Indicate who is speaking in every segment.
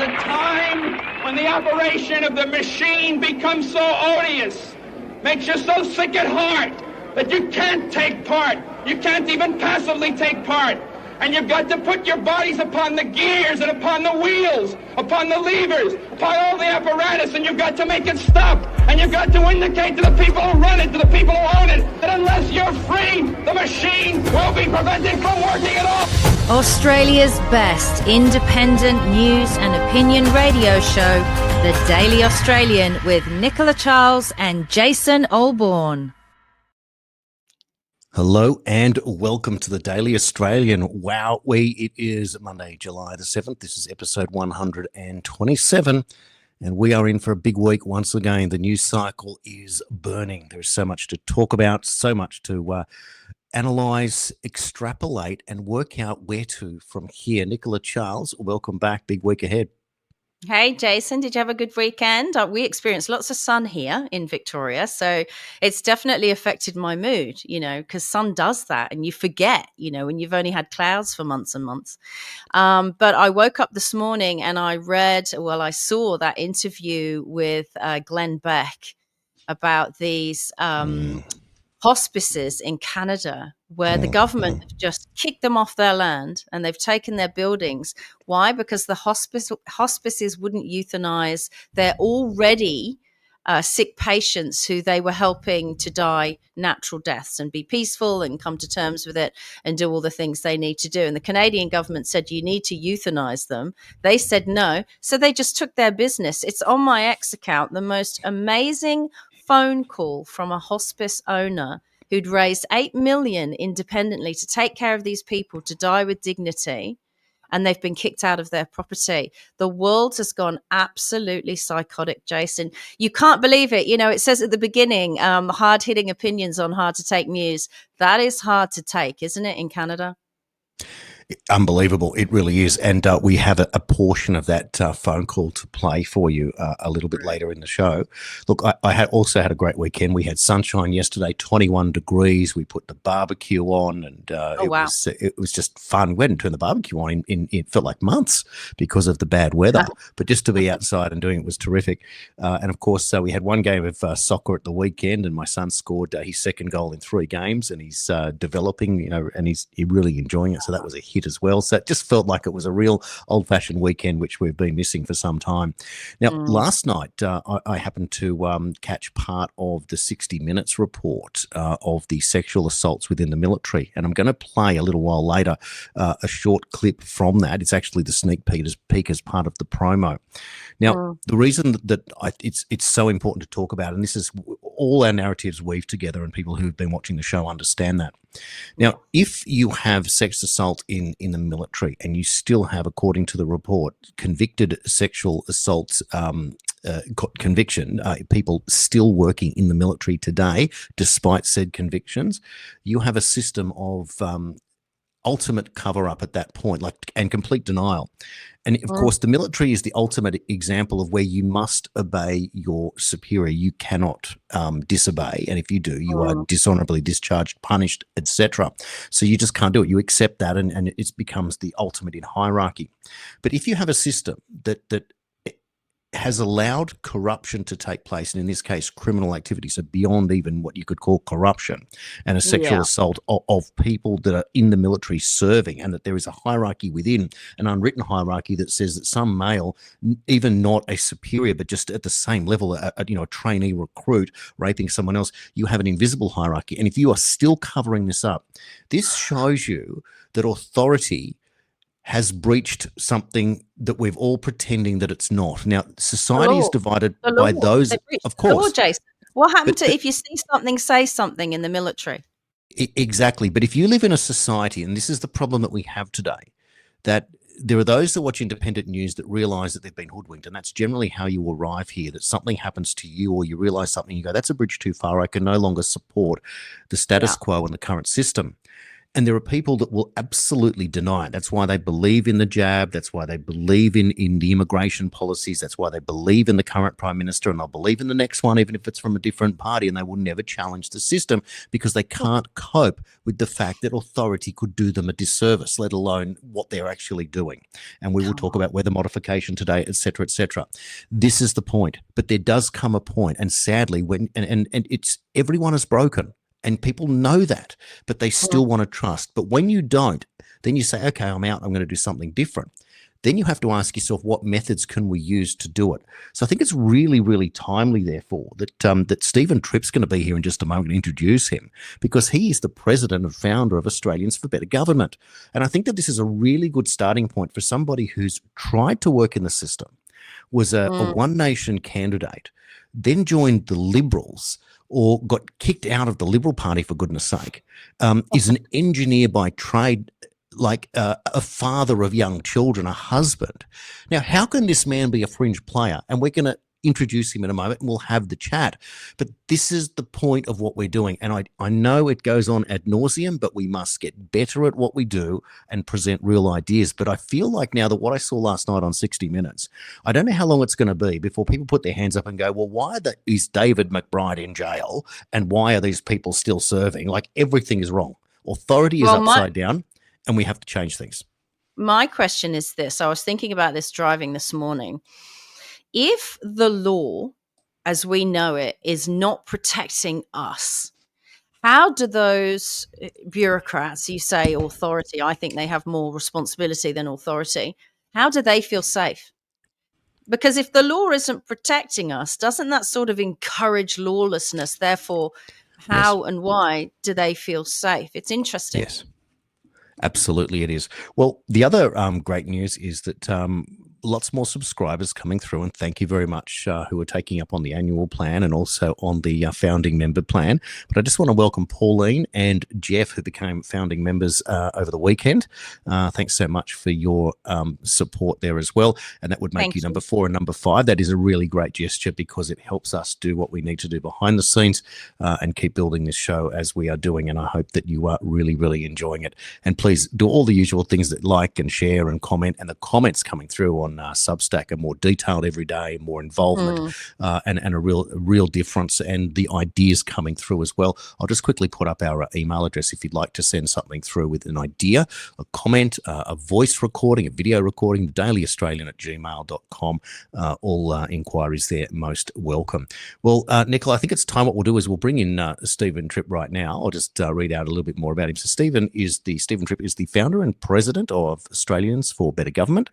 Speaker 1: a time when the operation of the machine becomes so odious, makes you so sick at heart that you can't take part. You can't even passively take part. And you've got to put your bodies upon the gears and upon the wheels, upon the levers, upon all the apparatus, and you've got to make it stop. And you've got to indicate to the people who run it, to the people who own it, that unless you're free, the machine will be prevented from working at all.
Speaker 2: Australia's best independent news and opinion radio show, The Daily Australian, with Nicola Charles and Jason Olbourne.
Speaker 3: Hello and welcome to the Daily Australian. Wow, it is Monday, July the 7th. This is episode 127, and we are in for a big week once again. The news cycle is burning. There's so much to talk about, so much to analyse, extrapolate, and work out where to from here. Nicola Charles, welcome back. Big week ahead.
Speaker 2: Hey, Jason, did you have a good weekend? We experienced lots of sun here in Victoria, so it's definitely affected my mood, because sun does that and you forget, when you've only had clouds for months and months. But I woke up this morning and I saw that interview with Glenn Beck about these hospices in Canada where the government have just kicked them off their land and they've taken their buildings. Why? Because the hospices wouldn't euthanize their already sick patients who they were helping to die natural deaths and be peaceful and come to terms with it and do all the things they need to do. And the Canadian government said, you need to euthanize them. They said no. So they just took their business. It's on my X account, the most amazing phone call from a hospice owner who'd raised $8 million independently to take care of these people to die with dignity, and they've been kicked out of their property. The world has gone absolutely psychotic, Jason. You can't believe it. It says at the beginning, hard-hitting opinions on hard to take news. That is hard to take, isn't it, in Canada?
Speaker 3: Unbelievable. It really is. And we have a portion of that phone call to play for you a little bit later in the show. Look, I also had a great weekend. We had sunshine yesterday, 21 degrees. We put the barbecue on and it was just fun. We hadn't turned the barbecue on in it felt like months because of the bad weather. But just to be outside and doing it was terrific. And, of course, we had one game of soccer at the weekend and my son scored his second goal in 3 games and he's developing, and he's really enjoying it. So that was a hit as well. So it just felt like it was a real old-fashioned weekend, which we've been missing for some time. Now, last night, I happened to catch part of the 60 Minutes report of the sexual assaults within the military, and I'm going to play a little while later a short clip from that. It's actually the sneak peek as part of the promo. Now, the reason that it's so important to talk about, and this is all our narratives weave together, and people who have been watching the show understand that. Now, if you have sex assault in the military and you still have, according to the report, convicted sexual assaults conviction, people still working in the military today, despite said convictions, you have a system of ultimate cover-up at that point, and complete denial. And, of course, the military is the ultimate example of where you must obey your superior. You cannot disobey. And if you do, you are dishonorably discharged, punished, etc. So you just can't do it. You accept that and it becomes the ultimate in hierarchy. But if you have a system that has allowed corruption to take place, and in this case, criminal activity, so beyond even what you could call corruption, and a sexual assault of people that are in the military serving, and that there is a hierarchy within, an unwritten hierarchy that says that some male, even not a superior, but just at the same level, a trainee recruit raping someone else, you have an invisible hierarchy. And if you are still covering this up, this shows you that authority has breached something that we've all pretending that it's not. Now, society is divided by those, of course.
Speaker 2: The law, Jason. What happened if you see something, say something in the military?
Speaker 3: Exactly. But if you live in a society, and this is the problem that we have today, that there are those that watch independent news that realise that they've been hoodwinked, and that's generally how you arrive here, that something happens to you or you realise something, you go, that's a bridge too far, I can no longer support the status quo and the current system. And there are people that will absolutely deny it. That's why they believe in the jab. That's why they believe in the immigration policies. That's why they believe in the current prime minister, and they'll believe in the next one, even if it's from a different party, and they will never challenge the system because they can't cope with the fact that authority could do them a disservice, let alone what they're actually doing. And we will talk about weather modification today, et cetera, et cetera. This is the point. But there does come a point, and sadly, when and it's everyone is broken. And people know that, but they still want to trust. But when you don't, then you say, okay, I'm out. I'm going to do something different. Then you have to ask yourself, what methods can we use to do it? So I think it's really, really timely, therefore, that Stephen Tripp's going to be here in just a moment and introduce him, because he is the president and founder of Australians for Better Government. And I think that this is a really good starting point for somebody who's tried to work in the system, was a One Nation candidate, then joined the Liberals, or got kicked out of the Liberal Party, for goodness sake, is an engineer by trade, like a father of young children, a husband. Now, how can this man be a fringe player? And we're going to introduce him in a moment and we'll have the chat. But this is the point of what we're doing. And I know it goes on ad nauseum, but we must get better at what we do and present real ideas. But I feel like now that what I saw last night on 60 Minutes, I don't know how long it's going to be before people put their hands up and go, well, why is David McBride in jail? And why are these people still serving? Like, everything is wrong. Authority is upside down, and we have to change things.
Speaker 2: My question is this. I was thinking about this driving this morning. If the law, as we know it, is not protecting us, how do those bureaucrats, you say authority, I think they have more responsibility than authority, how do they feel safe? Because if the law isn't protecting us, doesn't that sort of encourage lawlessness? Therefore, how and why do they feel safe? It's interesting.
Speaker 3: Yes, absolutely it is. Well, the other great news is that lots more subscribers coming through, and thank you very much who are taking up on the annual plan and also on the founding member plan. But I just want to welcome Pauline and Jeff, who became founding members over the weekend. Thanks so much for your support there as well. And that would make you number 4 and number 5. That is a really great gesture because it helps us do what we need to do behind the scenes and keep building this show as we are doing. And I hope that you are really, really enjoying it. And please do all the usual things that like and share and comment, and the comments coming through on Substack are more detailed every day, more involvement, and a real difference, and the ideas coming through as well. I'll just quickly put up our email address if you'd like to send something through with an idea, a comment, a voice recording, a video recording, thedailyaustralian@gmail.com. All inquiries there most welcome. Well, Nicola, I think it's time. What we'll do is we'll bring in Stephen Tripp right now. I'll just read out a little bit more about him. So Stephen Tripp is the founder and president of Australians for Better Government.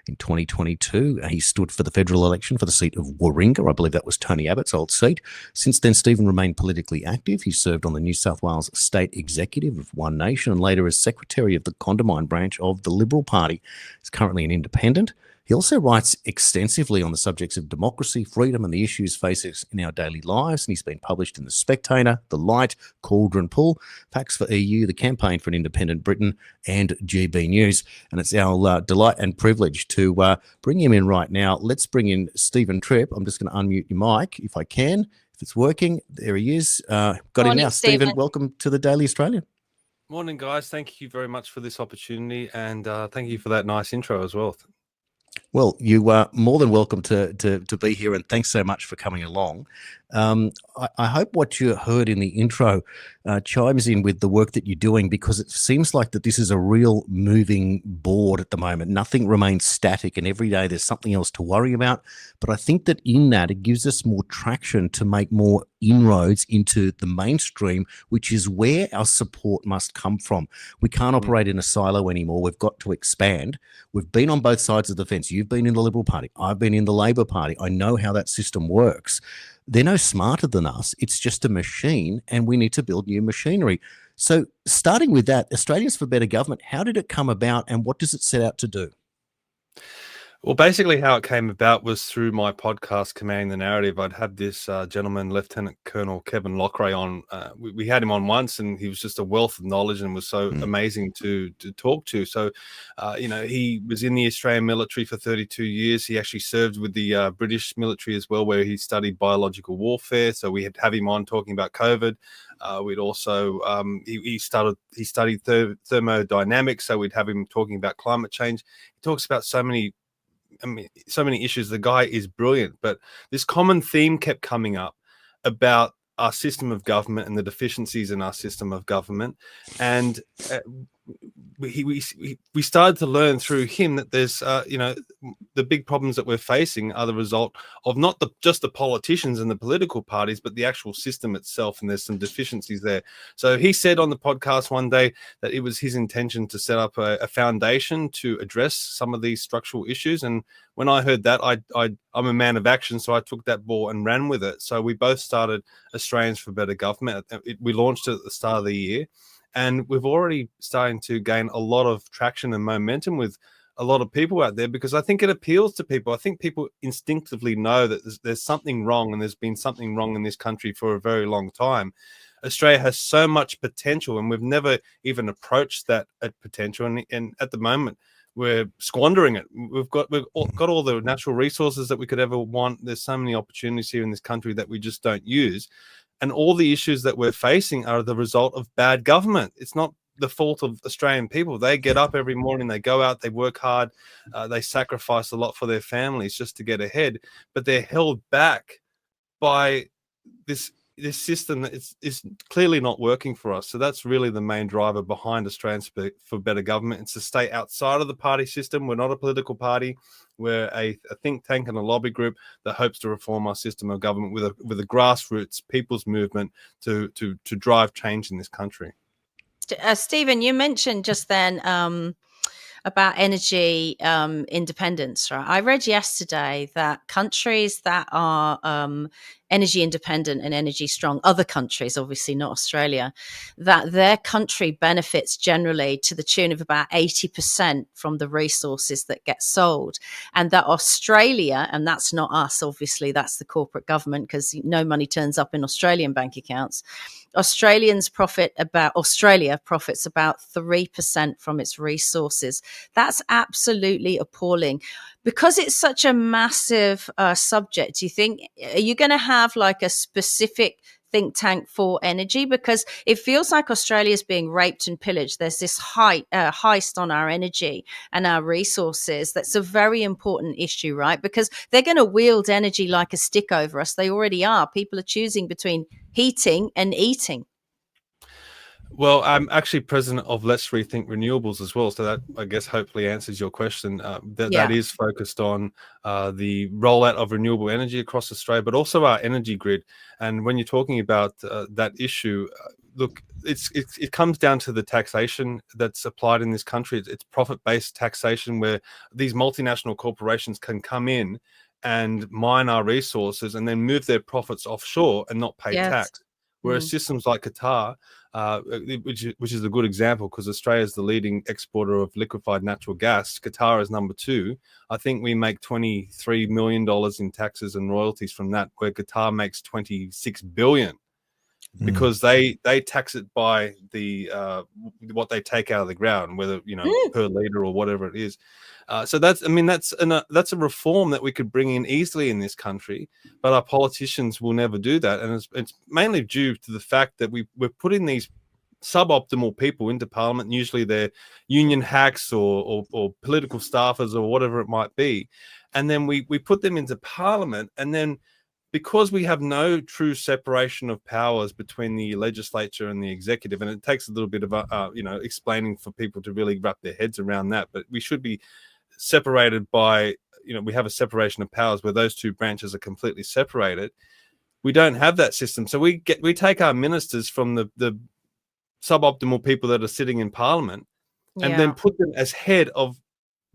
Speaker 3: In 2022, he stood for the federal election for the seat of Warringah. I believe that was Tony Abbott's old seat. Since then, Stephen remained politically active. He served on the New South Wales State Executive of One Nation and later as Secretary of the Condamine branch of the Liberal Party. He's currently an independent. He also writes extensively on the subjects of democracy, freedom, and the issues facing us in our daily lives. And he's been published in The Spectator, The Light, Cauldron Pull, Facts for EU, The Campaign for an Independent Britain, and GB News. And it's our delight and privilege to bring him in right now. Let's bring in Stephen Tripp. I'm just going to unmute your mic if I can. If it's working, there he is. Got him now. Stephen, welcome to the Daily Australian.
Speaker 4: Morning, guys. Thank you very much for this opportunity, and thank you for that nice intro as well.
Speaker 3: Well, you are more than welcome to be here, and thanks so much for coming along. I hope what you heard in the intro chimes in with the work that you're doing, because it seems like that this is a real moving board at the moment. Nothing remains static, and every day there's something else to worry about. But I think that in that, it gives us more traction to make more inroads into the mainstream, which is where our support must come from. We can't operate in a silo anymore. We've got to expand. We've been on both sides of the fence. You've been in the Liberal Party. I've been in the Labor Party. I know how that system works. They're no smarter than us. It's just a machine, and we need to build new machinery. So starting with that, Australians for Better Government, how did it come about, and what does it set out to do?
Speaker 4: Well, basically how it came about was through my podcast, Commanding the Narrative. I'd had this gentleman, Lieutenant Colonel Kevin Lockray, on. We had him on once, and he was just a wealth of knowledge and was so amazing to talk to. So, he was in the Australian military for 32 years. He actually served with the British military as well, where he studied biological warfare. So we had to have him on talking about COVID. We'd also he studied thermodynamics, so we'd have him talking about climate change. He talks about so many issues. The guy is brilliant, but this common theme kept coming up about our system of government and the deficiencies in our system of government. And we started to learn through him that there's, the big problems that we're facing are the result of not just the politicians and the political parties, but the actual system itself. And there's some deficiencies there. So he said on the podcast one day that it was his intention to set up a foundation to address some of these structural issues. And when I heard that, I'm a man of action, so I took that ball and ran with it. So we both started Australians for Better Government. We launched it at the start of the year, and we've already starting to gain a lot of traction and momentum with a lot of people out there, because I think it appeals to people. I think people instinctively know that there's something wrong, and there's been something wrong in this country for a very long time. Australia has so much potential, and we've never even approached that potential. And at the moment, we're squandering it. We've got all the natural resources that we could ever want. There's so many opportunities here in this country that we just don't use. And all the issues that we're facing are the result of bad government. It's not the fault of Australian people. They get up every morning, they go out, they work hard, they sacrifice a lot for their families just to get ahead, but they're held back by this system that is clearly not working for us. So that's really the main driver behind Australians for Better Government. It's to stay outside of the party system. We're not a political party. We're a think tank and a lobby group that hopes to reform our system of government with a grassroots people's movement to drive change in this country.
Speaker 2: Stephen, you mentioned just then about energy independence, right? I read yesterday that countries that are energy independent and energy strong, other countries, obviously not Australia, that their country benefits generally to the tune of about 80% from the resources that get sold. And that Australia, and that's not us, obviously, that's the corporate government, because no money turns up in Australian bank accounts. Australia profits about 3% from its resources. That's absolutely appalling. Because it's such a massive subject, do you think, are you going to have like a specific think tank for energy? Because it feels like Australia is being raped and pillaged. There's this heist on our energy and our resources. That's a very important issue, right? Because they're going to wield energy like a stick over us. They already are. People are choosing between heating and eating.
Speaker 4: Well, I'm actually president of Let's Rethink Renewables as well. So that, I guess, hopefully answers your question. That is focused on the rollout of renewable energy across Australia, but also our energy grid. And when you're talking about that issue, look, it comes down to the taxation that's applied in this country. It's profit-based taxation, where these multinational corporations can come in and mine our resources and then move their profits offshore and not pay tax. Whereas systems like Qatar, which is a good example, because Australia is the leading exporter of liquefied natural gas. Qatar is number 2. I think we make $23 million in taxes and royalties from that, where Qatar makes $26 billion, because they tax it by the what they take out of the ground, whether per liter or whatever it is. So that's a reform that we could bring in easily in this country, but our politicians will never do that, and it's mainly due to the fact that we're putting these suboptimal people into Parliament. Usually they're union hacks or political staffers or whatever it might be, and then we put them into Parliament, and then because we have no true separation of powers between the legislature and the executive, and it takes a little bit of explaining for people to really wrap their heads around that, but we should be separated by, we have a separation of powers where those two branches are completely separated. We don't have that system. So we take our ministers from the suboptimal people that are sitting in Parliament and then put them as head of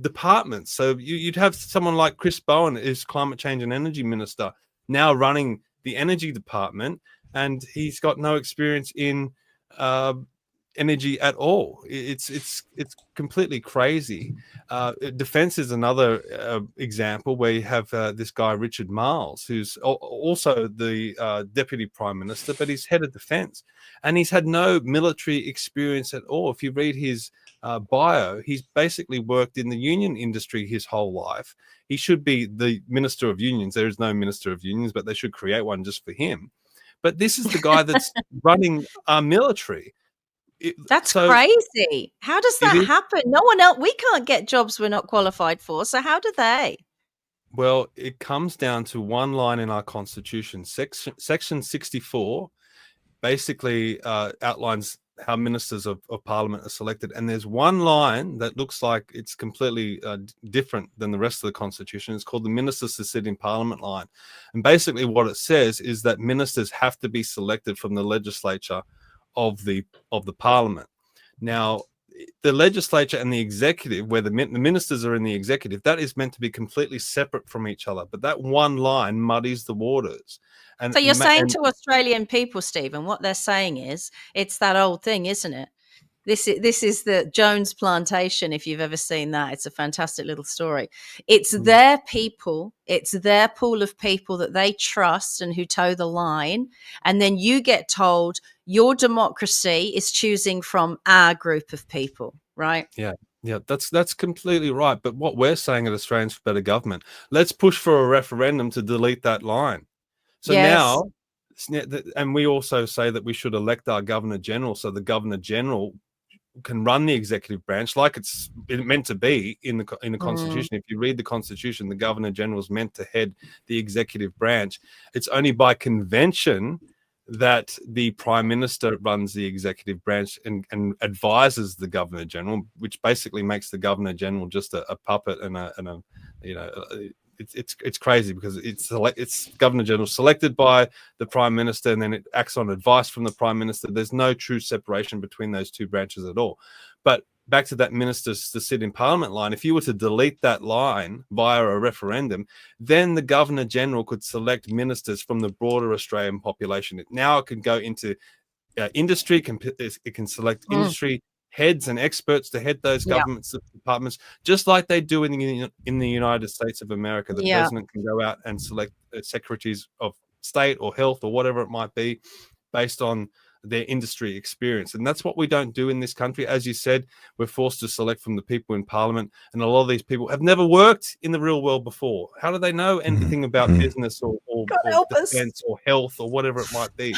Speaker 4: departments. So you'd have someone like Chris Bowen, who's climate change and energy minister, now running the energy department, and he's got no experience in energy at all. It's completely crazy. Defense is another example where you have this guy Richard Marles, who's also the deputy prime minister, but he's head of defense, and he's had no military experience at all. If you read his bio, he's basically worked in the union industry his whole life. He should be the minister of unions. There is no minister of unions, but they should create one just for him. But this is the guy that's running our military.
Speaker 2: That's crazy. How does that happen? No one else. We can't get jobs we're not qualified for. So how do they?
Speaker 4: Well, it comes down to one line in our constitution. Section 64 basically outlines how ministers of parliament are selected. And there's one line that looks like it's completely different than the rest of the constitution. It's called the ministers to sit in parliament line. And basically what it says is that ministers have to be selected from the legislature of the parliament. Now, the legislature and the executive, where the ministers are in the executive, that is meant to be completely separate from each other. But that one line muddies the waters. And
Speaker 2: so you're saying to Australian people, Stephen, what they're saying is it's that old thing, isn't it? This is the Jones Plantation, if you've ever seen that. It's a fantastic little story. It's their people. It's their pool of people that they trust and who toe the line. And then you get told your democracy is choosing from our group of people, right?
Speaker 4: Yeah. Yeah, that's completely right. But what we're saying at Australians for Better Government, let's push for a referendum to delete that line. So now, and we also say that we should elect our Governor General, so the Governor General can run the executive branch like it's meant to be in the Constitution. If you read the Constitution, the Governor General is meant to head the executive branch. It's only by convention that the Prime Minister runs the executive branch and advises the Governor General, which basically makes the Governor General just a puppet and a it's crazy because it's Governor General selected by the Prime Minister, and then it acts on advice from the Prime Minister. There's no true separation between those two branches at all. But back to that ministers to sit in Parliament line, if you were to delete that line via a referendum, then the Governor General could select ministers from the broader Australian population. Now it can go into industry, it can select industry heads and experts to head those government departments, just like they do in the United States of America. The president can go out and select secretaries of state or health or whatever it might be based on their industry experience. And that's what we don't do in this country. As you said, we're forced to select from the people in Parliament, and a lot of these people have never worked in the real world before. How do they know anything about business or defense or health or whatever it might be?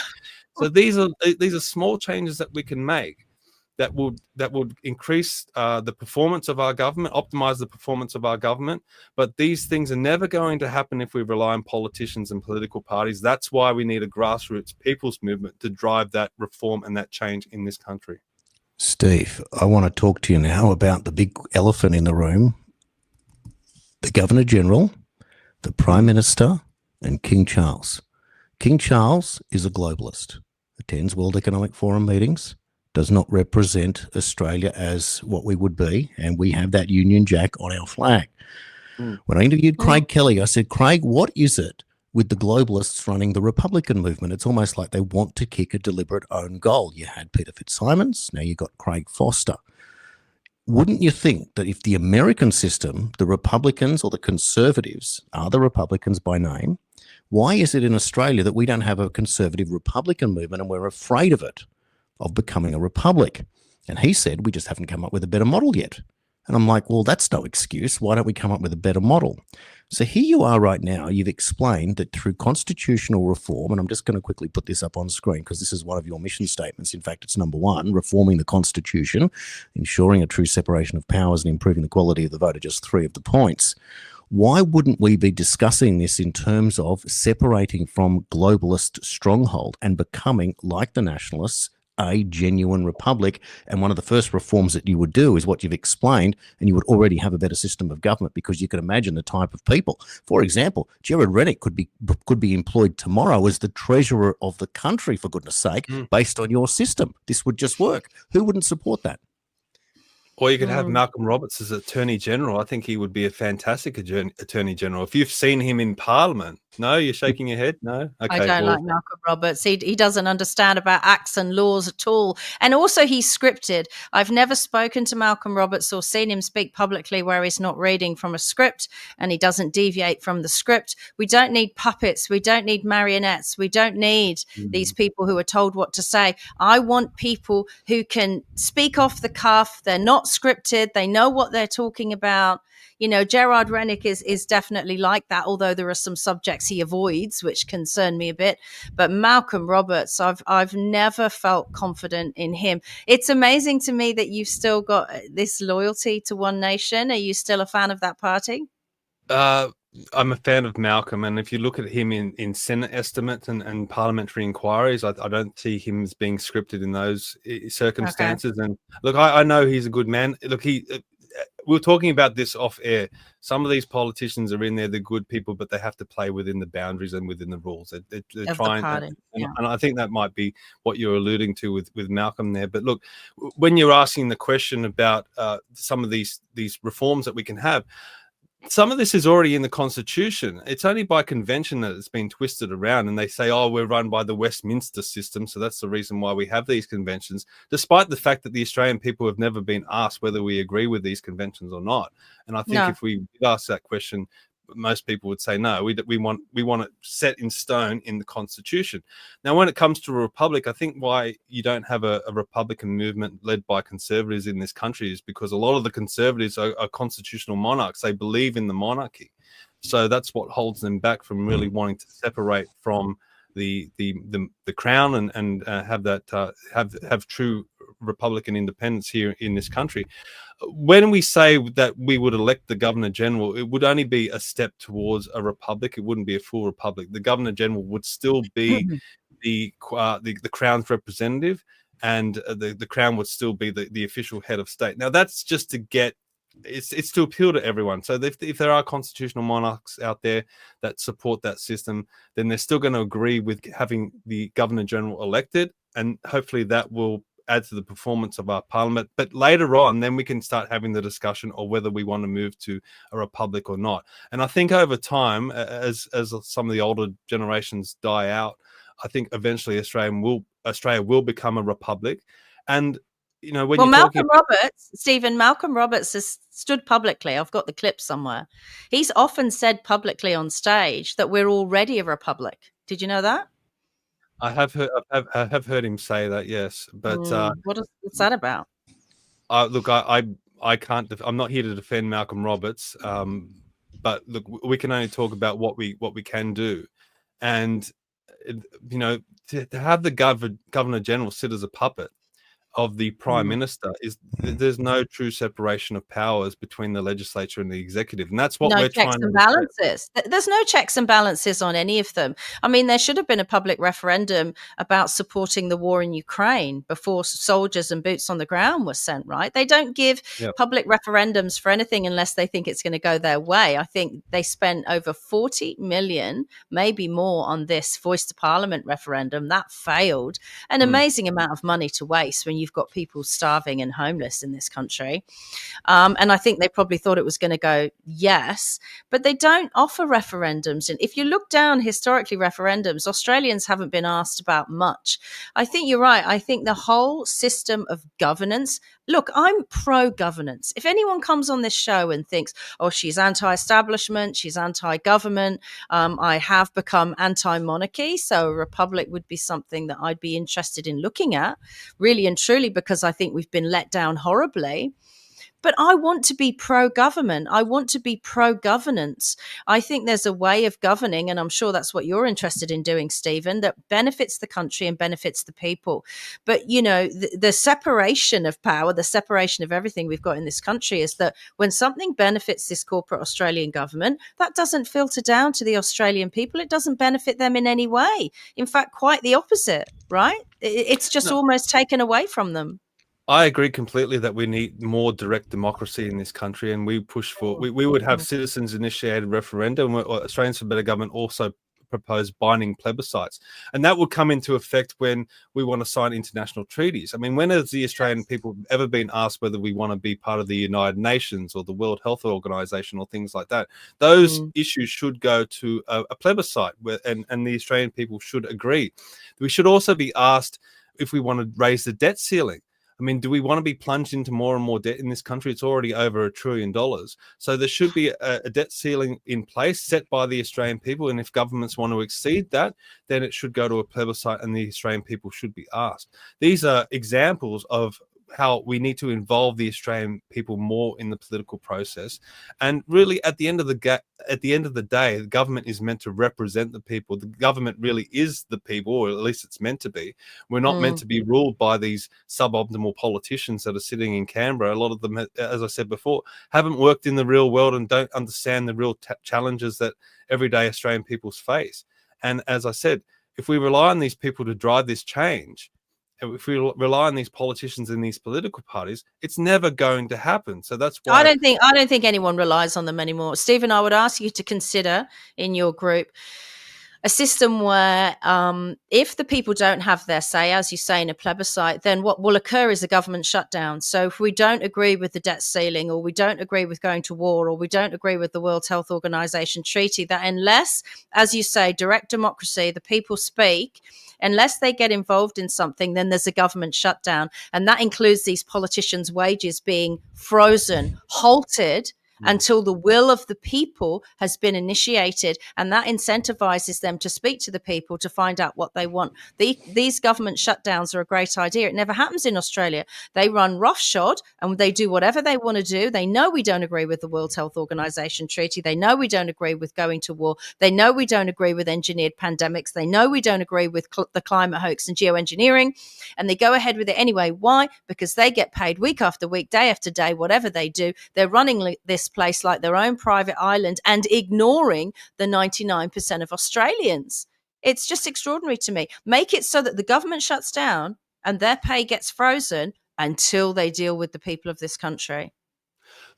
Speaker 4: So these are small changes that we can make that would increase the performance of our government, optimize the performance of our government. But these things are never going to happen if we rely on politicians and political parties. That's why we need a grassroots people's movement to drive that reform and that change in this country.
Speaker 3: Steve, I want to talk to you now about the big elephant in the room, the Governor General, the Prime Minister, and King Charles. King Charles is a globalist, attends World Economic Forum meetings, does not represent Australia as what we would be, and we have that Union Jack on our flag. When I interviewed Craig Kelly, I said, Craig, what is it with the globalists running the Republican movement? It's almost like they want to kick a deliberate own goal. You had Peter Fitzsimons, now you got Craig Foster. Wouldn't you think that if the American system, the Republicans or the Conservatives are the Republicans by name, why is it in Australia that we don't have a conservative Republican movement and we're afraid of it, of becoming a republic? And he said, we just haven't come up with a better model yet. And I'm like, well, that's no excuse. Why don't we come up with a better model? So here you are right now. You've explained that through constitutional reform, and I'm just going to quickly put this up on screen because this is one of your mission statements. In fact, it's number one, reforming the Constitution, ensuring a true separation of powers and improving the quality of the vote are just three of the points. Why wouldn't we be discussing this in terms of separating from globalist stronghold and becoming, like the nationalists, a genuine republic? And one of the first reforms that you would do is what you've explained, and you would already have a better system of government because you can imagine the type of people. For example, Jared Rennick could be employed tomorrow as the treasurer of the country, for goodness sake, based on your system. This would just work. Who wouldn't support that?
Speaker 4: Or you could have Malcolm Roberts as Attorney General. I think he would be a fantastic Attorney General. If you've seen him in Parliament, no, you're shaking your head. No, okay.
Speaker 2: I don't like Malcolm Roberts. He doesn't understand about acts and laws at all, and also he's scripted. I've never spoken to Malcolm Roberts or seen him speak publicly where he's not reading from a script and he doesn't deviate from the script. We don't need puppets. We don't need marionettes. We don't need these people who are told what to say. I want people who can speak off the cuff. They're not scripted. They know what they're talking about. You know, Gerard Rennick is definitely like that, although there are some subjects he avoids, which concern me a bit. But Malcolm Roberts, I've never felt confident in him. It's amazing to me that you've still got this loyalty to One Nation. Are you still a fan of that party?
Speaker 4: I'm a fan of Malcolm, and if you look at him in Senate estimates and parliamentary inquiries, I don't see him as being scripted in those circumstances. Okay. And look, I know he's a good man. Look, we were talking about this off air. Some of these politicians are in there, they're good people, but they have to play within the boundaries and within the rules. They're trying, and I think that might be what you're alluding to with Malcolm there. But look, when you're asking the question about some of these reforms that we can have, some of this is already in the Constitution. It's only by convention that it's been twisted around, and they say, oh, we're run by the Westminster system, so that's the reason why we have these conventions, despite the fact that the Australian people have never been asked whether we agree with these conventions or not. And I think if we ask that question, most people would say no. We want it set in stone in the Constitution. Now, when it comes to a republic, I think why you don't have a Republican movement led by conservatives in this country is because a lot of the conservatives are constitutional monarchs. They believe in the monarchy, so that's what holds them back from really wanting to separate from the crown and have that have true Republican independence here in this country. When we say that we would elect the Governor General, it would only be a step towards a republic. It wouldn't be a full republic. The Governor General would still be the Crown's representative, and the Crown would still be the official head of state. Now, that's just to get it's to appeal to everyone. So if there are constitutional monarchs out there that support that system, then they're still going to agree with having the Governor General elected, and hopefully that will add to the performance of our parliament. But later on, then we can start having the discussion of whether we want to move to a republic or not. And I think over time, as some of the older generations die out, I think eventually Australia will become a republic. And you know, when
Speaker 2: Malcolm Roberts has stood publicly. I've got the clip somewhere. He's often said publicly on stage that we're already a republic. Did you know that?
Speaker 4: I have heard him say that, yes, but
Speaker 2: what's that about?
Speaker 4: Look, I can't. I'm not here to defend Malcolm Roberts, but look, we can only talk about what we can do, and you know, to have the Governor General sit as a puppet of the Prime Minister there's no true separation of powers between the legislature and the executive, and that's what we're trying to
Speaker 2: balances. There's no checks and balances on any of them. I mean, there should have been a public referendum about supporting the war in Ukraine before soldiers and boots on the ground were sent, right? They don't give public referendums for anything unless they think it's going to go their way. I think they spent over 40 million, maybe more, on this Voice to Parliament referendum. That failed. An amazing amount of money to waste when you've got people starving and homeless in this country. And I think they probably thought it was going to go yes, but they don't offer referendums. And if you look down historically, referendums, Australians haven't been asked about much. I think you're right. I think the whole system of governance, look, I'm pro-governance. If anyone comes on this show and thinks, oh, she's anti-establishment, she's anti-government, I have become anti-monarchy, so a republic would be something that I'd be interested in looking at, really and truly, because I think we've been let down horribly. But I want to be pro-government. I want to be pro-governance. I think there's a way of governing, and I'm sure that's what you're interested in doing, Stephen, that benefits the country and benefits the people. But, you know, the separation of power, the separation of everything we've got in this country is that when something benefits this corporate Australian government, that doesn't filter down to the Australian people. It doesn't benefit them in any way. In fact, quite the opposite, right? It's just almost taken away from them.
Speaker 4: I agree completely that we need more direct democracy in this country, and we push for we would have citizens initiated referendum. Australians for Better Government also propose binding plebiscites. And that would come into effect when we want to sign international treaties. I mean, when has the Australian people ever been asked whether we want to be part of the United Nations or the World Health Organization or things like that? Those issues should go to a plebiscite, and the Australian people should agree. We should also be asked if we want to raise the debt ceiling. I mean, do we want to be plunged into more and more debt in this country? It's already over $1 trillion. So there should be a debt ceiling in place set by the Australian people. And if governments want to exceed that, then it should go to a plebiscite and the Australian people should be asked. These are examples of how we need to involve the Australian people more in the political process. And really, at the end of the day, the government is meant to represent the people. The government really is the people, or at least it's meant to be. We're not meant to be ruled by these suboptimal politicians that are sitting in Canberra. A lot of them, as I said before, haven't worked in the real world and don't understand the real challenges that everyday Australian people face. And as I said, if we rely on these people to drive this change, if we rely on these politicians and these political parties, it's never going to happen. So that's why
Speaker 2: I don't think anyone relies on them anymore. Stephen, I would ask you to consider in your group a system where if the people don't have their say, as you say, in a plebiscite, then what will occur is a government shutdown. So if we don't agree with the debt ceiling, or we don't agree with going to war, or we don't agree with the World Health Organization treaty, that unless, as you say, direct democracy, the people speak, unless they get involved in something, then there's a government shutdown. And that includes these politicians' wages being frozen, halted, until the will of the people has been initiated, and that incentivizes them to speak to the people to find out what they want. These government shutdowns are a great idea. It never happens in Australia. They run roughshod and they do whatever they want to do. They know we don't agree with the World Health Organization treaty. They know we don't agree with going to war. They know we don't agree with engineered pandemics. They know we don't agree with the climate hoax and geoengineering, and they go ahead with it anyway. Why? Because they get paid week after week, day after day, whatever they do. They're running this place like their own private island and ignoring the 99% of Australians. It's just extraordinary to me. Make it so that the government shuts down and their pay gets frozen until they deal with the people of this country.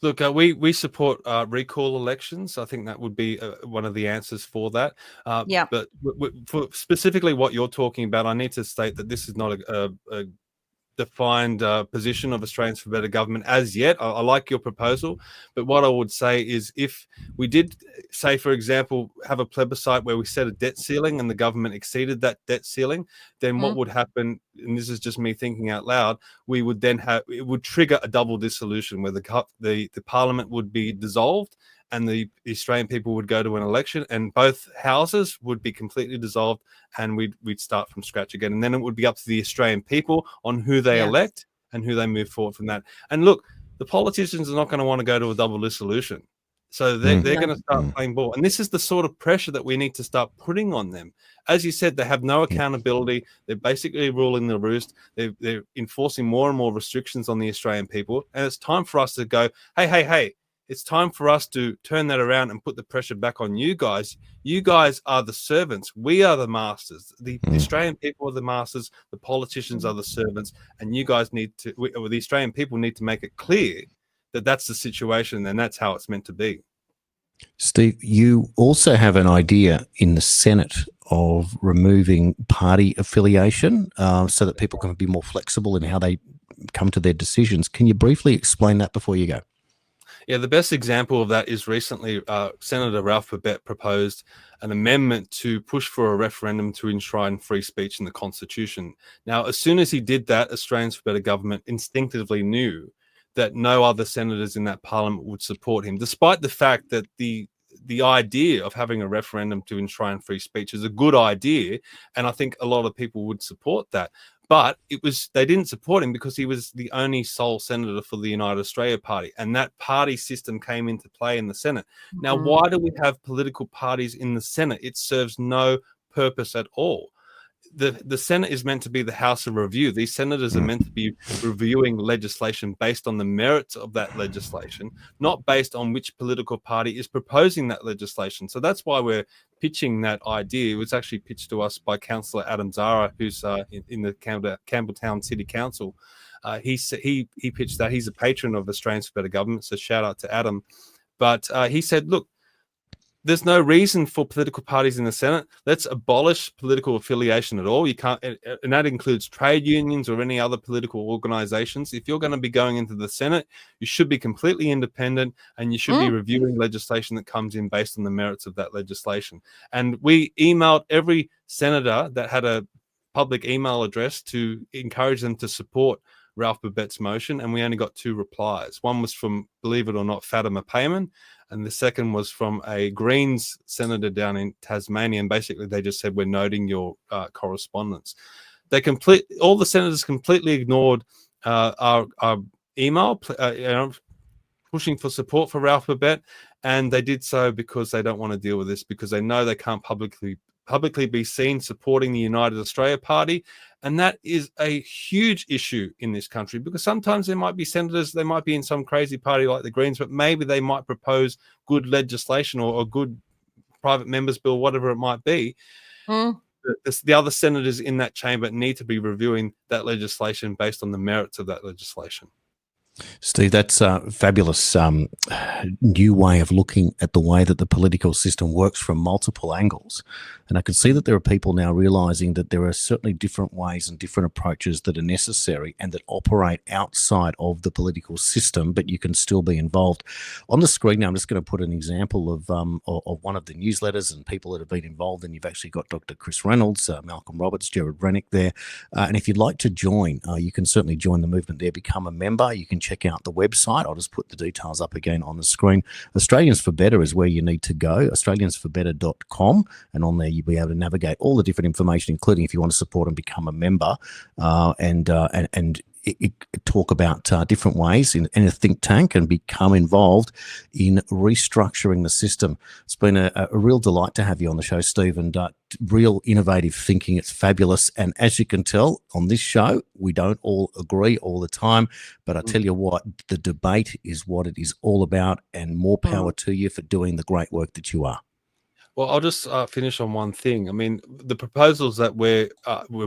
Speaker 4: Look, we support recall elections. I think that would be one of the answers for that. But for specifically what you're talking about, I need to state that this is not a defined position of Australians for Better Government as yet. I like your proposal, but what I would say is if we did, say, for example, have a plebiscite where we set a debt ceiling and the government exceeded that debt ceiling, then what would happen, and this is just me thinking out loud, we would then it would trigger a double dissolution where the parliament would be dissolved and the Australian people would go to an election and both houses would be completely dissolved and we'd start from scratch again. And then it would be up to the Australian people on who they elect and who they move forward from that. And look, the politicians are not going to want to go to a double dissolution. So they're going to start playing ball. And this is the sort of pressure that we need to start putting on them. As you said, they have no accountability. They're basically ruling the roost. They're enforcing more and more restrictions on the Australian people. And it's time for us to go, hey, it's time for us to turn that around and put the pressure back on you guys. You guys are the servants. We are the masters. The Australian people are the masters. The politicians are the servants. And you guys the Australian people need to make it clear that that's the situation and that's how it's meant to be.
Speaker 3: Steve, you also have an idea in the Senate of removing party affiliation so that people can be more flexible in how they come to their decisions. Can you briefly explain that before you go?
Speaker 4: Yeah, the best example of that is recently Senator Ralph Babet proposed an amendment to push for a referendum to enshrine free speech in the Constitution. Now, as soon as he did that, Australians for Better Government instinctively knew that no other senators in that parliament would support him, despite the fact that the idea of having a referendum to enshrine free speech is a good idea, and I think a lot of people would support that. But they didn't support him because he was the only sole senator for the United Australia Party, and that party system came into play in the Senate. Now, why do we have political parties in the Senate? It serves no purpose at all. The Senate is meant to be the house of review. These senators are meant to be reviewing legislation based on the merits of that legislation, not based on which political party is proposing that legislation. So that's why we're pitching that idea. It was actually pitched to us by Councillor Adam Zara, who's in the Campbelltown City Council. He pitched that. He's a patron of Australians for Better Government, so shout out to Adam. But he said, look, there's no reason for political parties in the Senate. Let's abolish political affiliation at all. You can't, and that includes trade unions or any other political organizations. If you're going to be going into the Senate, you should be completely independent, and you should be reviewing legislation that comes in based on the merits of that legislation. And we emailed every senator that had a public email address to encourage them to support Ralph Babette's motion, and we only got 2 replies. One was from, believe it or not, Fatima Payman, and the second was from a Greens senator down in Tasmania, and basically they just said, we're noting your correspondence. All the senators completely ignored our email, pushing for support for Ralph Babette, and they did so because they don't want to deal with this, because they know they can't publicly be seen supporting the United Australia Party. And that is a huge issue in this country, because sometimes there might be senators, they might be in some crazy party like the Greens, but maybe they might propose good legislation or a good private members bill, whatever it might be. The other senators in that chamber need to be reviewing that legislation based on the merits of that legislation.
Speaker 3: Steve, that's a fabulous new way of looking at the way that the political system works from multiple angles. And I can see that there are people now realizing that there are certainly different ways and different approaches that are necessary and that operate outside of the political system, but you can still be involved. On the screen now, I'm just going to put an example of one of the newsletters and people that have been involved. And you've actually got Dr. Chris Reynolds, Malcolm Roberts, Gerard Rennick there. And if you'd like to join, you can certainly join the movement there, become a member. You can check out the website. I'll just put the details up again on the screen. Australians for Better is where you need to go, australiansforbetter.com, and on there you'll be able to navigate all the different information, including if you want to support and become a member, and talk about different ways in a think tank and become involved in restructuring the system. It's been a real delight to have you on the show, Steve, and real innovative thinking. It's fabulous. And as you can tell on this show, we don't all agree all the time, but I tell you what, the debate is what it is all about, and more power to you for doing the great work that you are.
Speaker 4: Well, I'll just finish on one thing. I mean, the proposals that we're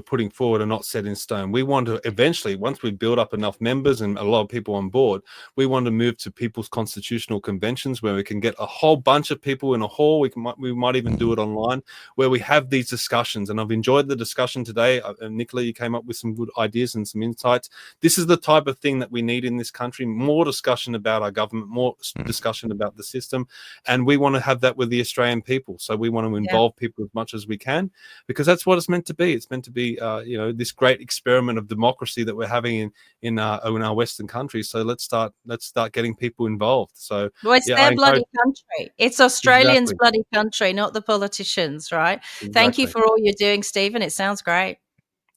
Speaker 4: putting forward are not set in stone. We want to eventually, once we build up enough members and a lot of people on board, we want to move to people's constitutional conventions where we can get a whole bunch of people in a hall. We might even do it online, where we have these discussions. And I've enjoyed the discussion today. Nicola, you came up with some good ideas and some insights. This is the type of thing that we need in this country: more discussion about our government, more discussion about the system. And we want to have that with the Australian people. So we want to involve people as much as we can, because that's what it's meant to be. It's meant to be, this great experiment of democracy that we're having in our Western countries. So let's start getting people involved. So
Speaker 2: it's their bloody country. It's Australians' bloody country, not the politicians, right? Exactly. Thank you for all you're doing, Stephen. It sounds great.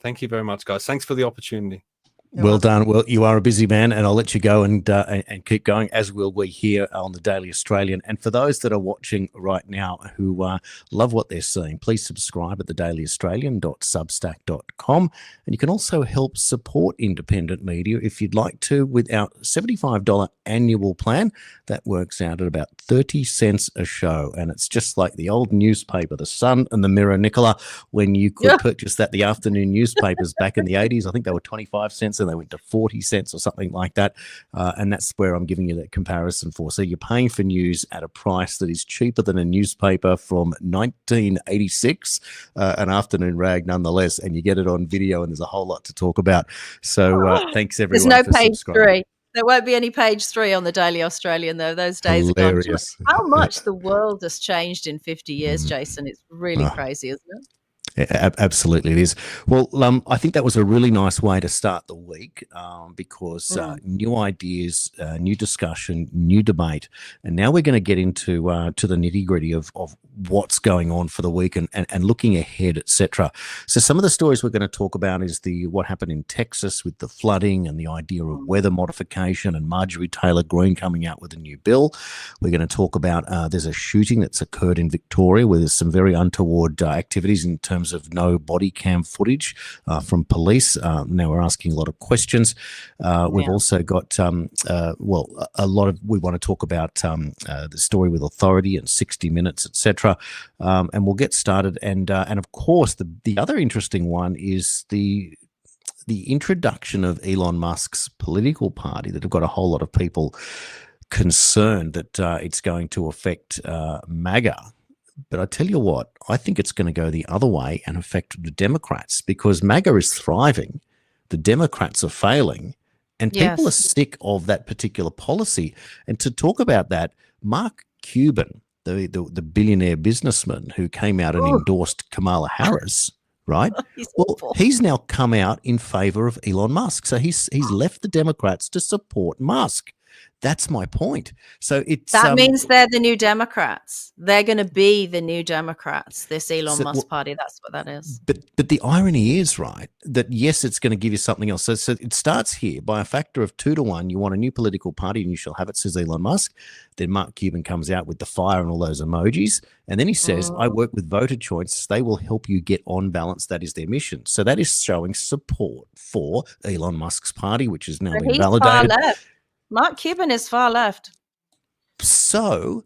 Speaker 4: Thank you very much, guys. Thanks for the opportunity.
Speaker 3: Well done. Well, you are a busy man, and I'll let you go and keep going, as will we here on the Daily Australian. And for those that are watching right now who love what they're seeing, please subscribe at thedailyaustralian.substack.com. And you can also help support independent media if you'd like to with our $75 annual plan. That works out at about 30 cents a show. And it's just like the old newspaper, The Sun and The Mirror, Nicola, when you could purchase that, the afternoon newspapers back in the 80s. I think they were 25 cents. And they went to 40 cents or something like that. And that's where I'm giving you that comparison for. So you're paying for news at a price that is cheaper than a newspaper from 1986, an afternoon rag nonetheless, and you get it on video, and there's a whole lot to talk about. So thanks everyone.
Speaker 2: There's no page 3. There won't be any page 3 on the Daily Australian, though. Those days are gone. How much the world has changed in 50 years, Jason. It's really crazy, isn't it?
Speaker 3: Absolutely, it is. Well, I think that was a really nice way to start the week, because new ideas, new discussion, new debate, and now we're going to get into to the nitty gritty of what's going on for the week and looking ahead, etc. So some of the stories we're going to talk about is what happened in Texas with the flooding and the idea of weather modification, and Marjorie Taylor Greene coming out with a new bill. We're going to talk about there's a shooting that's occurred in Victoria where there's some very untoward activities in terms of no body cam footage from police. Now we're asking a lot of questions. We've also got, a lot of, we want to talk about the story with Authority and 60 Minutes, etc. And we'll get started. And of course, the other interesting one is the introduction of Elon Musk's political party that have got a whole lot of people concerned that it's going to affect MAGA. But I tell you what, I think it's going to go the other way and affect the Democrats, because MAGA is thriving, the Democrats are failing, and people are sick of that particular policy. And to talk about that, Mark Cuban, the billionaire businessman who came out and endorsed Kamala Harris, right? He's now come out in favor of Elon Musk. So he's left the Democrats to support Musk. That's my point. So
Speaker 2: that means they're the new Democrats. They're going to be the new Democrats, this Elon Musk party. That's what that is.
Speaker 3: But the irony is, right, that yes, it's going to give you something else. So it starts here by a factor of 2 to 1. You want a new political party and you shall have it, says Elon Musk. Then Mark Cuban comes out with the fire and all those emojis. And then he says, I work with voter choice. They will help you get on balance. That is their mission. So that is showing support for Elon Musk's party, which is now being validated.
Speaker 2: Mark Cuban is far left.
Speaker 3: So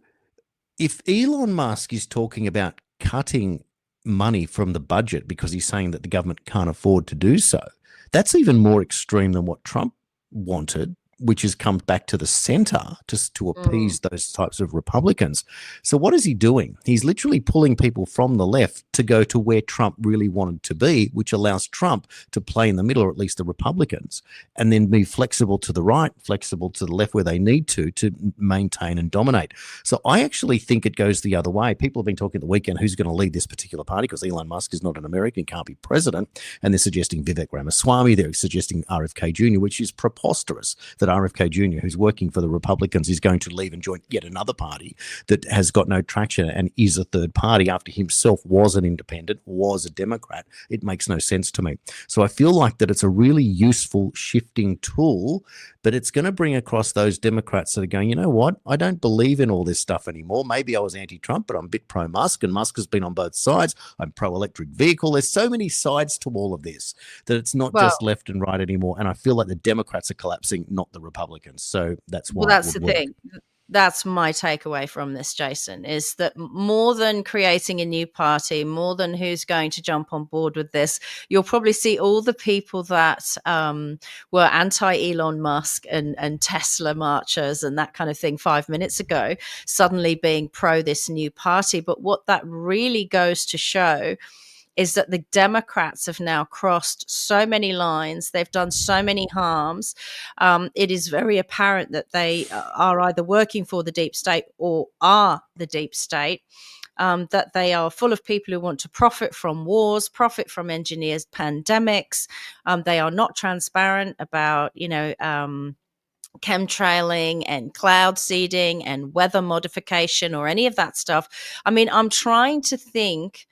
Speaker 3: if Elon Musk is talking about cutting money from the budget because he's saying that the government can't afford to do so, that's even more extreme than what Trump wanted, which has come back to the center to appease those types of Republicans. So what is he doing? He's literally pulling people from the left to go to where Trump really wanted to be, which allows Trump to play in the middle, or at least the Republicans, and then be flexible to the right, flexible to the left where they need to maintain and dominate. So I actually think it goes the other way. People have been talking the weekend, who's going to lead this particular party, because Elon Musk is not an American, can't be president. And they're suggesting Vivek Ramaswamy. They're suggesting RFK Jr., which is preposterous, that RFK Jr., who's working for the Republicans, is going to leave and join yet another party that has got no traction and is a third party after himself was an independent, was a Democrat. It makes no sense to me. So I feel like that it's a really useful shifting tool, but it's going to bring across those Democrats that are going, you know what, I don't believe in all this stuff anymore. Maybe I was anti-Trump, but I'm a bit pro-Musk, and Musk has been on both sides. I'm pro-electric vehicle. There's so many sides to all of this that it's not just left and right anymore. And I feel like the Democrats are collapsing, not the Republicans. So that's why.
Speaker 2: Well, that's the thing. That's my takeaway from this, Jason, is that more than creating a new party, more than who's going to jump on board with this, you'll probably see all the people that were anti-Elon Musk and Tesla marchers and that kind of thing 5 minutes ago suddenly being pro this new party. But what that really goes to show is that the Democrats have now crossed so many lines. They've done so many harms. It is very apparent that they are either working for the deep state or are the deep state, that they are full of people who want to profit from wars, profit from engineered pandemics. They are not transparent about, chemtrailing and cloud seeding and weather modification or any of that stuff. I mean, I'm trying to think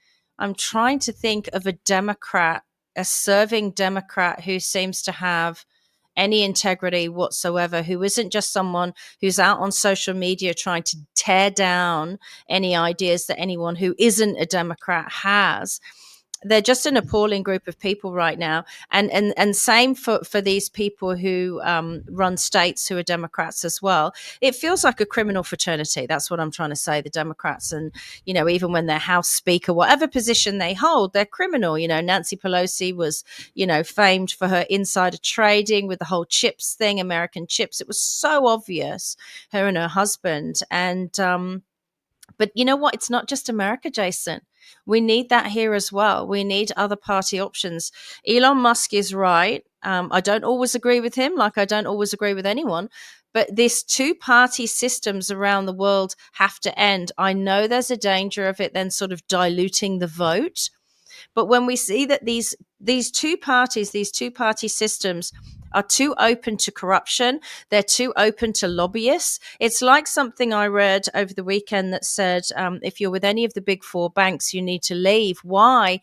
Speaker 2: of a Democrat, a serving Democrat who seems to have any integrity whatsoever, who isn't just someone who's out on social media trying to tear down any ideas that anyone who isn't a Democrat has. They're just an appalling group of people right now. And same for these people who run states who are Democrats as well. It feels like a criminal fraternity. That's what I'm trying to say. The Democrats, and, even when they're House Speaker, whatever position they hold, they're criminal. Nancy Pelosi was, famed for her insider trading with the whole chips thing, American chips. It was so obvious, her and her husband. And, but you know what? It's not just America, Jason. We need that here as well. We need other party options. Elon Musk is right. I don't always agree with him, like I don't always agree with anyone. But these two-party systems around the world have to end. I know there's a danger of it then sort of diluting the vote. But when we see that these two-party systems are too open to corruption, they're too open to lobbyists. It's like something I read over the weekend that said, if you're with any of the big four banks, you need to leave. Why?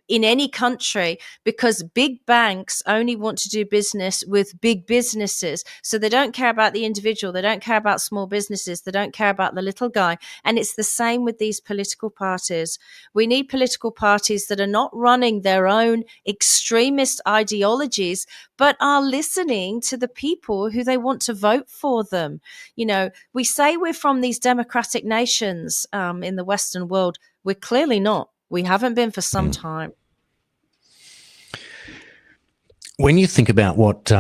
Speaker 2: In any country, because big banks only want to do business with big businesses. So they don't care about the individual. They don't care about small businesses. They don't care about the little guy. And it's the same with these political parties. We need political parties that are not running their own extremist ideologies, but are listening to the people who they want to vote for them. We say we're from these democratic nations in the Western world. We're clearly not. We haven't been for some time.
Speaker 3: When you think about what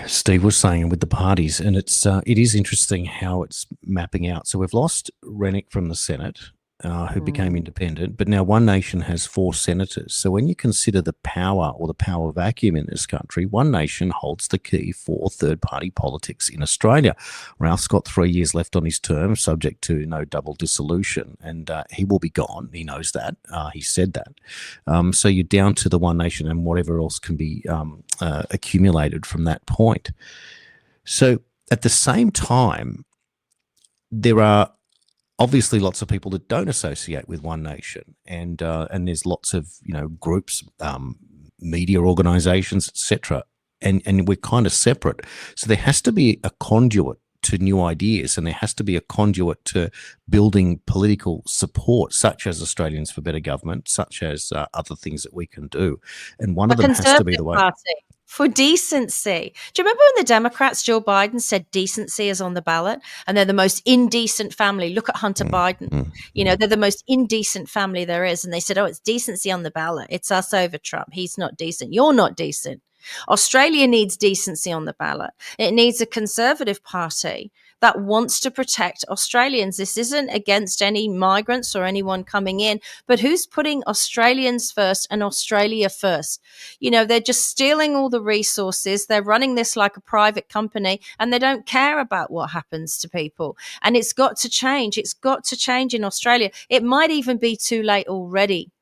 Speaker 3: Steve was saying with the parties, and it is interesting how it's mapping out. So we've lost Rennick from the Senate, who became independent, but now One Nation has 4 senators. So when you consider the power or the power vacuum in this country, One Nation holds the key for third-party politics in Australia. Ralph's got 3 years left on his term, subject to no double dissolution, and he will be gone. He knows that. He said that. So you're down to the One Nation and whatever else can be accumulated from that point. So at the same time, there are obviously lots of people that don't associate with One Nation, and there's lots of groups, media organisations, etc. And we're kind of separate. So there has to be a conduit to new ideas, and there has to be a conduit to building political support, such as Australians for Better Government, such as other things that we can do. And one of them has to be the way.
Speaker 2: For decency. Do you remember when the Democrats, Joe Biden, said decency is on the ballot and they're the most indecent family? Look at Hunter Biden. They're the most indecent family there is. And they said, it's decency on the ballot. It's us over Trump. He's not decent. You're not decent. Australia needs decency on the ballot. It needs a Conservative Party that wants to protect Australians. This isn't against any migrants or anyone coming in, but who's putting Australians first and Australia first? They're just stealing all the resources. They're running this like a private company, and they don't care about what happens to people. And it's got to change. It's got to change in Australia. It might even be too late already.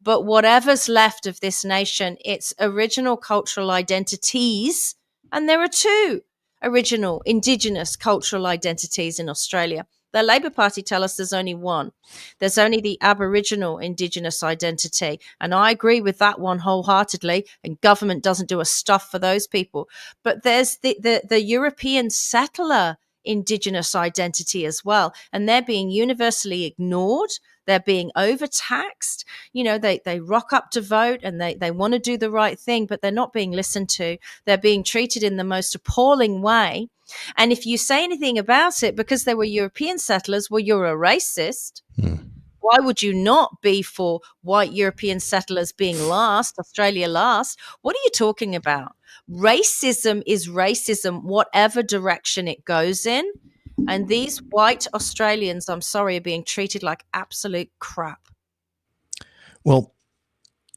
Speaker 2: But whatever's left of this nation, its original cultural identities, and there are 2 original Indigenous cultural identities in Australia. The Labor Party tell us there's only one. There's only the Aboriginal Indigenous identity. And I agree with that one wholeheartedly. And government doesn't do a stuff for those people. But there's the European settler Indigenous identity as well. And they're being universally ignored. They're being overtaxed. They rock up to vote and they want to do the right thing, but they're not being listened to. They're being treated in the most appalling way. And if you say anything about it, because they were European settlers, well, you're a racist. Why would you not be for white European settlers being last, Australia last? What are you talking about? Racism is racism, whatever direction it goes in. And these white Australians, I'm sorry, are being treated like absolute crap.
Speaker 3: Well,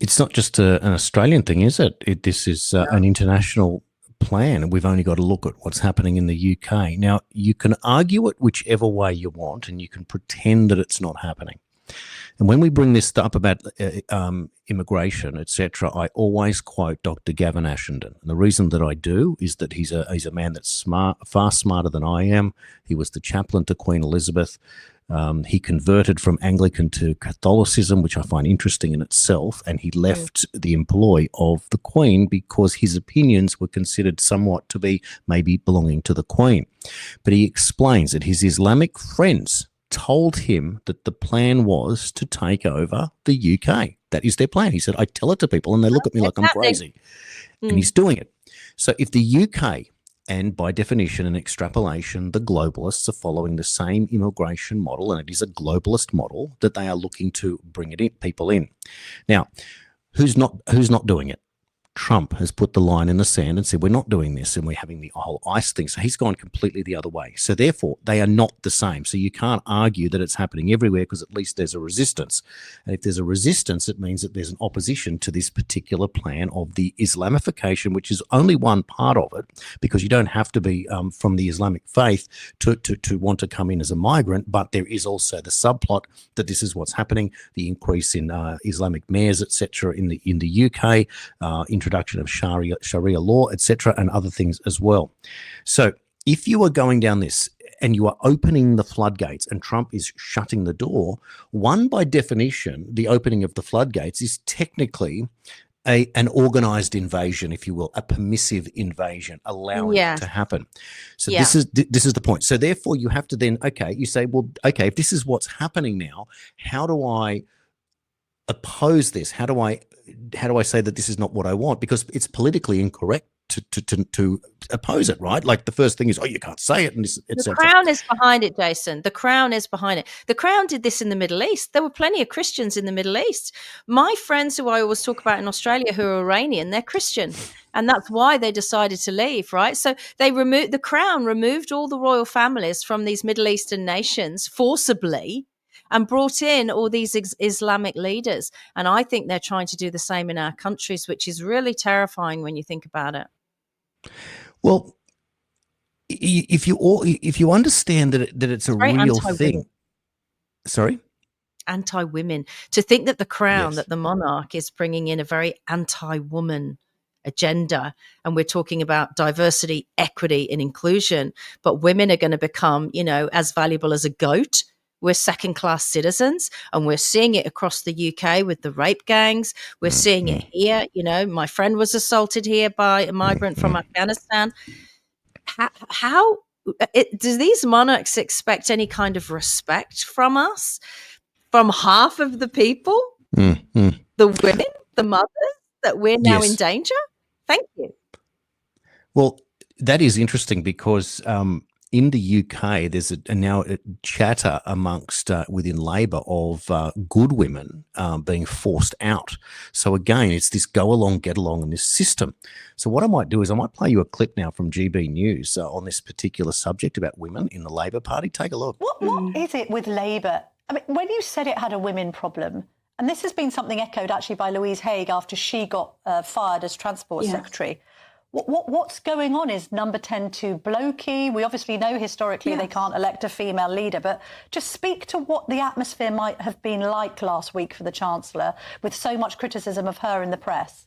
Speaker 3: it's not just an Australian thing, is it? This is an international plan, and we've only got to look at what's happening in the UK. Now, you can argue it whichever way you want, and you can pretend that it's not happening. And when we bring this up about immigration, etc., I always quote Dr. Gavin Ashenden. And the reason that I do is that he's a man that's far smarter than I am. He was the chaplain to Queen Elizabeth. He converted from Anglican to Catholicism, which I find interesting in itself, and he left the employ of the Queen because his opinions were considered somewhat to be maybe belonging to the Queen. But he explains that his Islamic friends told him that the plan was to take over the UK. That is their plan. He said, I tell it to people and they look at me like I'm crazy. And he's doing it. So if the UK, and by definition and extrapolation, the globalists are following the same immigration model, and it is a globalist model that they are looking to bring it in, people in. Now, who's not doing it? Trump has put the line in the sand and said, we're not doing this, and we're having the whole ICE thing. So he's gone completely the other way. So therefore, they are not the same. So you can't argue that it's happening everywhere because at least there's a resistance. And if there's a resistance, it means that there's an opposition to this particular plan of the Islamification, which is only one part of it, because you don't have to be from the Islamic faith to want to come in as a migrant. But there is also the subplot that this is what's happening, the increase in Islamic mayors, etc., in the UK, introduction of Sharia law, etc., and other things as well. So if you are going down this and you are opening the floodgates and Trump is shutting the door, one, by definition, the opening of the floodgates is technically an organized invasion, if you will, a permissive invasion, allowing it to happen. So this is the point. So therefore you have to then, you say, well, if this is what's happening now, how do I oppose this? How do I say that this is not what I want? Because it's politically incorrect to oppose it, right? Like the first thing is, oh, you can't say it, and
Speaker 2: the Crown is behind it, Jason. The Crown is behind it. The Crown did this in the Middle East. There were plenty of Christians in the Middle East. My friends who I always talk about in Australia who are Iranian, they're Christian. And that's why they decided to leave, right? So the Crown removed all the royal families from these Middle Eastern nations forcibly and brought in all these Islamic leaders. And I think they're trying to do the same in our countries, which is really terrifying when you think about it.
Speaker 3: Well, if you understand that it's a real thing. Sorry?
Speaker 2: Anti-women. To think that the Crown,
Speaker 3: Yes.
Speaker 2: that the monarch is bringing in a very anti-woman agenda, and we're talking about diversity, equity, and inclusion, but women are going to become, as valuable as a goat. We're second-class citizens, and we're seeing it across the UK with the rape gangs. We're seeing it here. My friend was assaulted here by a migrant from Afghanistan. Do these monarchs expect any kind of respect from us, from half of the people, the women, the mothers, that we're now in danger? Thank you.
Speaker 3: Well, that is interesting because in the UK, there's now a chatter amongst within Labor of good women being forced out. So again, it's this go along, get along in this system. So what I might do is I might play you a clip now from GB News on this particular subject about women in the Labor Party. Take a look.
Speaker 5: What is it with Labor? I mean, when you said it had a women problem, and this has been something echoed actually by Louise Haigh after she got fired as Transport Secretary. What's going on? Is number 10 too blokey? We obviously know historically they can't elect a female leader, but just speak to what the atmosphere might have been like last week for the Chancellor with so much criticism of her in the press.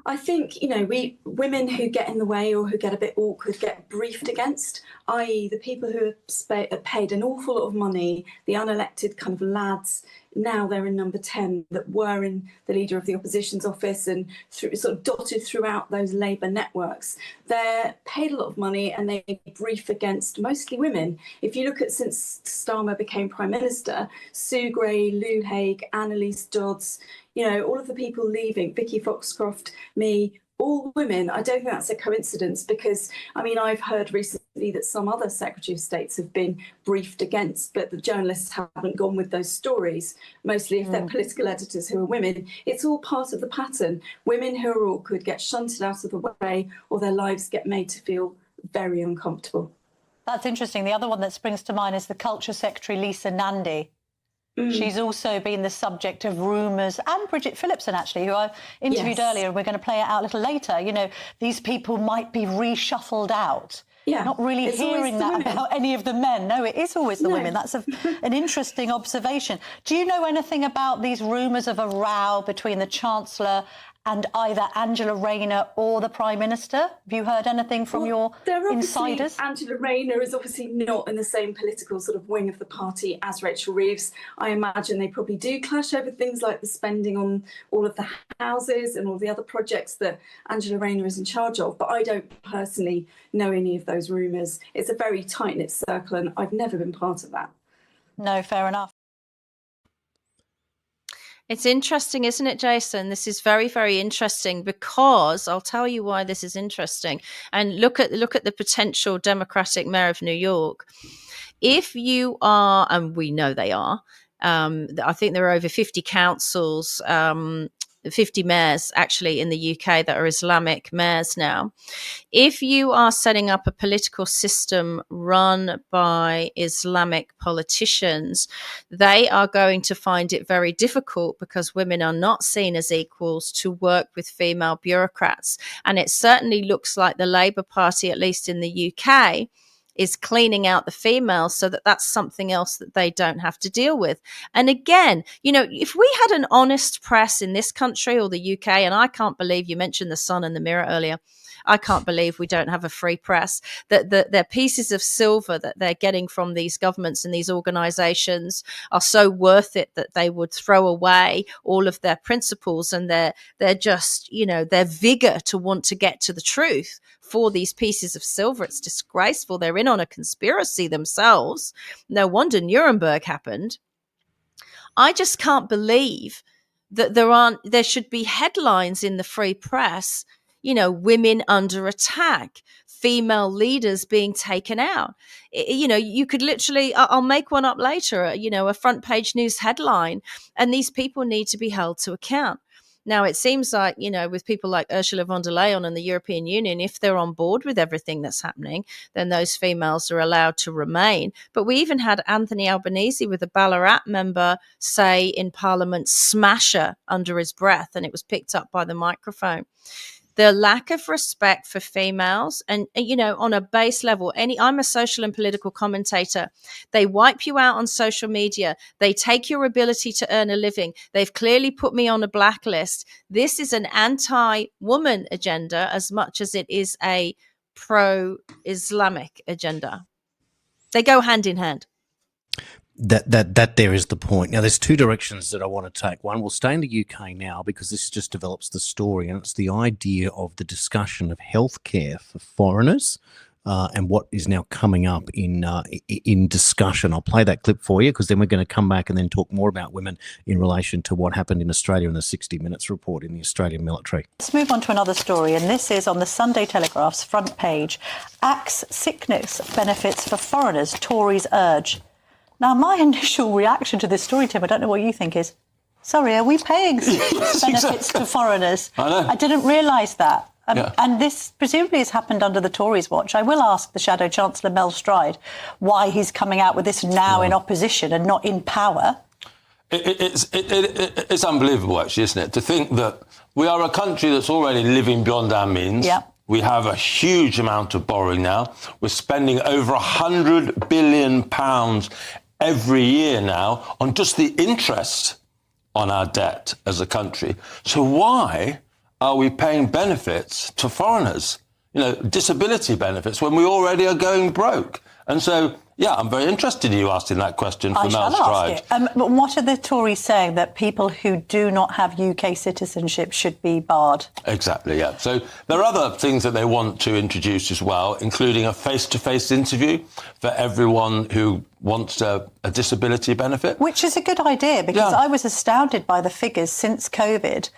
Speaker 6: I think, we women who get in the way or who get a bit awkward get briefed against, i.e. the people who have paid an awful lot of money, the unelected kind of lads. Now they're in number 10 that were in the Leader of the Opposition's office and sort of dotted throughout those Labour networks. They're paid a lot of money and they brief against mostly women. If you look at since Starmer became Prime Minister, Sue Gray, Lou Haigh, Annalise Dodds, all of the people leaving, Vicky Foxcroft, me, all women. I don't think that's a coincidence because, I've heard recently that some other Secretary of States have been briefed against, but the journalists haven't gone with those stories, mostly if they're political editors who are women. It's all part of the pattern. Women who are awkward get shunted out of the way or their lives get made to feel very uncomfortable.
Speaker 5: That's interesting. The other one that springs to mind is the Culture Secretary, Lisa Nandy. She's also been the subject of rumours, and Bridget Phillipson, actually, who I interviewed earlier, and we're going to play it out a little later. These people might be reshuffled out. Yeah. Not really hearing that about any of the men. No, it is always the women. That's an interesting observation. Do you know anything about these rumours of a row between the Chancellor and either Angela Rayner or the Prime Minister? Have you heard anything from your insiders?
Speaker 6: Angela Rayner is obviously not in the same political sort of wing of the party as Rachel Reeves. I imagine they probably do clash over things like the spending on all of the houses and all the other projects that Angela Rayner is in charge of. But I don't personally know any of those rumours. It's a very tight-knit circle and I've never been part of that.
Speaker 5: No, fair enough.
Speaker 2: It's interesting, isn't it, Jason? This is very, very interesting because I'll tell you why this is interesting. And look at the potential Democratic mayor of New York. If you are, and we know they are, I think there are over 50 councils, 50 mayors actually in the UK that are Islamic mayors now. If you are setting up a political system run by Islamic politicians, they are going to find it very difficult because women are not seen as equals to work with female bureaucrats. And it certainly looks like the Labour Party, at least in the UK, is cleaning out the females so that that's something else that they don't have to deal with. And again, if we had an honest press in this country or the UK, and I can't believe you mentioned the Sun and the Mirror earlier, I can't believe we don't have a free press, that their pieces of silver that they're getting from these governments and these organizations are so worth it that they would throw away all of their principles and their just, their vigor to want to get to the truth for these pieces of silver. It's disgraceful. They're in on a conspiracy themselves. No wonder Nuremberg happened. I just can't believe that there should be headlines in the free press women under attack, female leaders being taken out. You could literally, I'll make one up later, a front page news headline, and these people need to be held to account. Now, it seems like, with people like Ursula von der Leyen and the European Union, if they're on board with everything that's happening, then those females are allowed to remain. But we even had Anthony Albanese with a Ballarat member say in Parliament, smasher, under his breath, and it was picked up by the microphone. The lack of respect for females and, on a base level, I'm a social and political commentator. They wipe you out on social media. They take your ability to earn a living. They've clearly put me on a blacklist. This is an anti-woman agenda as much as it is a pro-Islamic agenda. They go hand in hand.
Speaker 3: That there is the point. Now, there's two directions that I want to take. One, we'll stay in the UK now because this just develops the story, and it's the idea of the discussion of healthcare for foreigners and what is now coming up in discussion. I'll play that clip for you because then we're going to come back and then talk more about women in relation to what happened in Australia in the 60 Minutes report in the Australian military.
Speaker 5: Let's move on to another story, and this is on the Sunday Telegraph's front page. Axe sickness benefits for foreigners, Tories urge. Now, my initial reaction to this story, Tim, I don't know what you think, is, sorry, are we paying benefits to foreigners?
Speaker 7: I know.
Speaker 5: I didn't realise that. And this presumably has happened under the Tories' watch. I will ask the Shadow Chancellor, Mel Stride, why he's coming out with this now in opposition and not in power.
Speaker 7: It's unbelievable, actually, isn't it, to think that we are a country that's already living beyond our means.
Speaker 5: Yeah.
Speaker 7: We have a huge amount of borrowing now. We're spending over £100 billion every year now on just the interest on our debt as a country. So why are we paying benefits to foreigners, disability benefits, when we already are going broke? And so, yeah, I'm very interested in you asking that question for Mel Stride.
Speaker 5: But what are the Tories saying? That people who do not have UK citizenship should be barred?
Speaker 7: Exactly, yeah. So there are other things that they want to introduce as well, including a face-to-face interview for everyone who wants a disability benefit.
Speaker 5: Which is a good idea, because I was astounded by the figures since COVID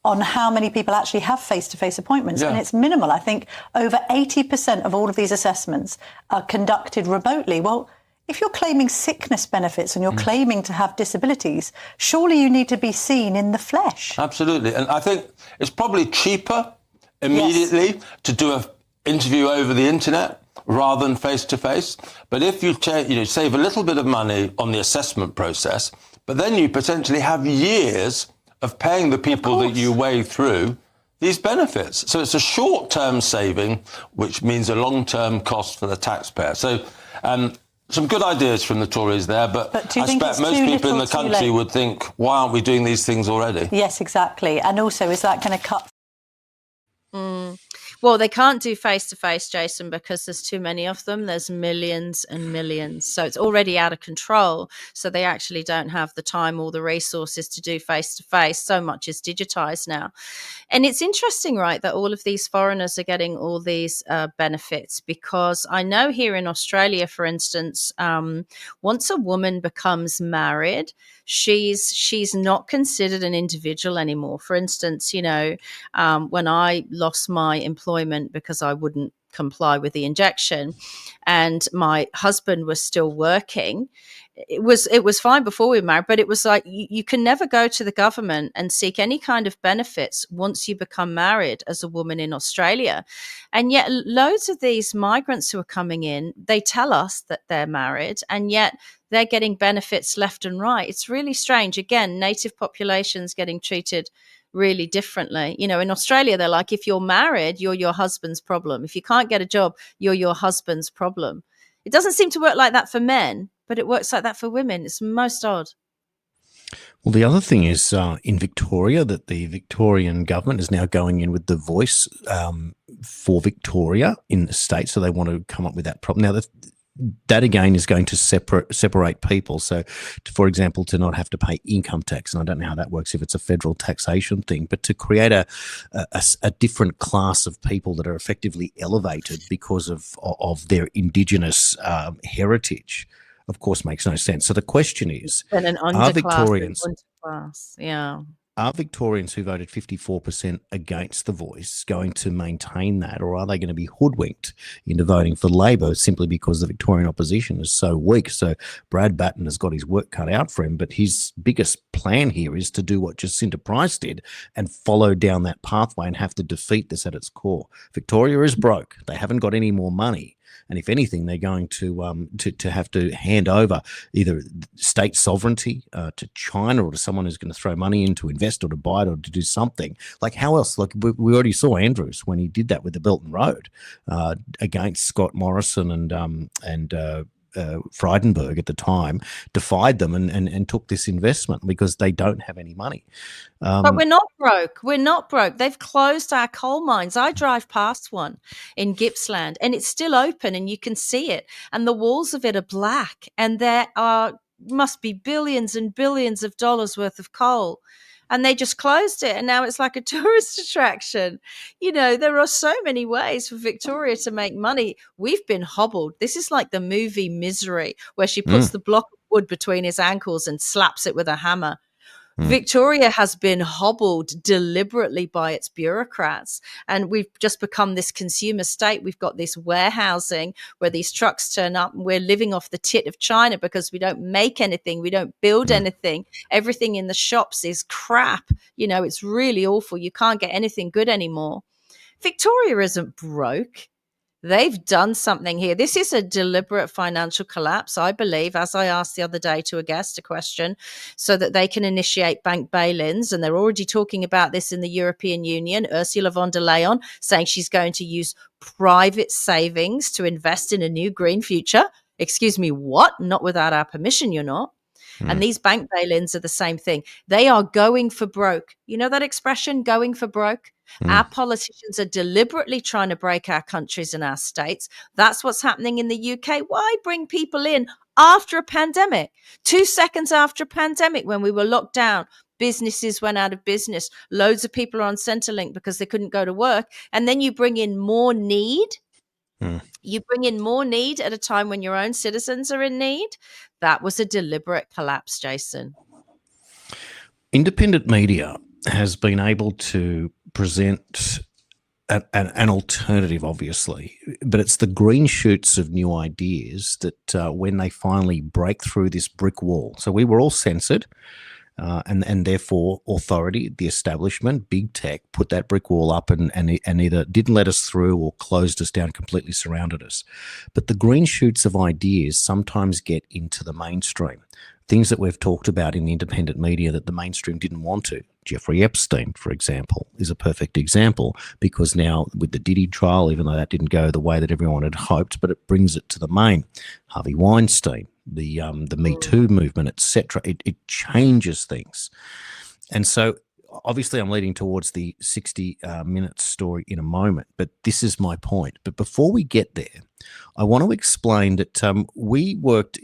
Speaker 5: on how many people actually have face-to-face appointments. And it's minimal. I think over 80% of all of these assessments are conducted remotely. Well, if you're claiming sickness benefits and you're claiming to have disabilities, surely you need to be seen in the flesh.
Speaker 7: Absolutely. And I think it's probably cheaper immediately to do an interview over the internet rather than face-to-face. But if you save a little bit of money on the assessment process, but then you potentially have years of paying the people that you weigh through these benefits. So it's a short-term saving, which means a long-term cost for the taxpayer. So some good ideas from the Tories there, but I expect most people in the country would think, why aren't we doing these things already?
Speaker 5: Yes, exactly. And also, is that going to cut?
Speaker 2: Well, they can't do face-to-face, Jason, because there's too many of them. There's millions and millions. So it's already out of control. So they actually don't have the time or the resources to do face-to-face. So much is digitized now. And it's interesting, right, that all of these foreigners are getting all these benefits, because I know here in Australia, for instance, once a woman becomes married, she's not considered an individual anymore. For instance, when I lost my employment because I wouldn't comply with the injection and my husband was still working, it was fine before we were married, but it was like you can never go to the government and seek any kind of benefits once you become married as a woman in Australia. And yet loads of these migrants who are coming in, they tell us that they're married, and yet they're getting benefits left and right. It's really strange. Again, native populations getting treated really differently. In Australia, they're like, if you're married, you're your husband's problem. If you can't get a job, you're your husband's problem. It doesn't seem to work like that for men, but it works like that for women. It's most odd.
Speaker 3: Well, the other thing is in Victoria, that the Victorian government is now going in with the voice for Victoria in the state. So they want to come up with that problem. Now, that again is going to separate people. So, for example, to not have to pay income tax, and I don't know how that works if it's a federal taxation thing, but to create a different class of people that are effectively elevated because of their Indigenous heritage, of course, makes no sense. So the question is,
Speaker 2: and an
Speaker 3: are Victorians?
Speaker 2: Class. Yeah.
Speaker 3: are Victorians who voted 54% against the Voice going to maintain that, or are they going to be hoodwinked into voting for Labor simply because the Victorian opposition is so weak? So Brad Batten has got his work cut out for him, but his biggest plan here is to do what Jacinta Price did and follow down that pathway and have to defeat this at its core. Victoria is broke. They haven't got any more money. And if anything, they're going to have to hand over either state sovereignty to China or to someone who's going to throw money in to invest or to buy it or to do something. Like, how else? Like, we already saw Andrews when he did that with the Belt and Road against Scott Morrison and Frydenberg at the time, defied them and took this investment because they don't have any money.
Speaker 2: But we're not broke. We're not broke. They've closed our coal mines. I drive past one in Gippsland and it's still open and you can see it. And the walls of it are black and there must be billions and billions of dollars worth of coal. And they just closed it. And now it's like a tourist attraction. You know, there are so many ways for Victoria to make money. We've been hobbled. This is like the movie Misery, where she puts the block of wood between his ankles and slaps it with a hammer. Victoria has been hobbled deliberately by its bureaucrats, and we've just become this consumer state. We've got this warehousing where these trucks turn up and we're living off the tit of China because we don't make anything. We don't build anything. Everything in the shops is crap. You know, it's really awful. You can't get anything good anymore. Victoria isn't broke. They've done something here. This is a deliberate financial collapse, I believe, as I asked the other day to a guest a question, so that they can initiate bank bail-ins. And they're already talking about this in the European Union. Ursula von der Leyen saying she's going to use private savings to invest in a new green future. Excuse me, what? Not without our permission, you're not. And these bank bail-ins are the same thing. They are going for broke. You know that expression, going for broke? Our politicians are deliberately trying to break our countries and our states. That's what's happening in the UK. Why bring people in after a pandemic? 2 seconds after a pandemic, when we were locked down, businesses went out of business. Loads of people are on Centrelink because they couldn't go to work. And then you bring in more need. You bring in more need at a time when your own citizens are in need. That was a deliberate collapse, Jason.
Speaker 3: Independent media has been able to present an alternative, obviously, but it's the green shoots of new ideas that when they finally break through this brick wall. So we were all censored. And therefore authority, the establishment, big tech, put that brick wall up and either didn't let us through or closed us down, completely surrounded us. But the green shoots of ideas sometimes get into the mainstream. Things that we've talked about in the independent media that the mainstream didn't want to. Jeffrey Epstein, for example, is a perfect example because now with the Diddy trial, even though that didn't go the way that everyone had hoped, but it brings it to the main. Harvey Weinstein, the Me Too movement, etc. It changes things. And so obviously I'm leading towards the 60 minute story in a moment, but this is my point. But before we get there, I want to explain that we worked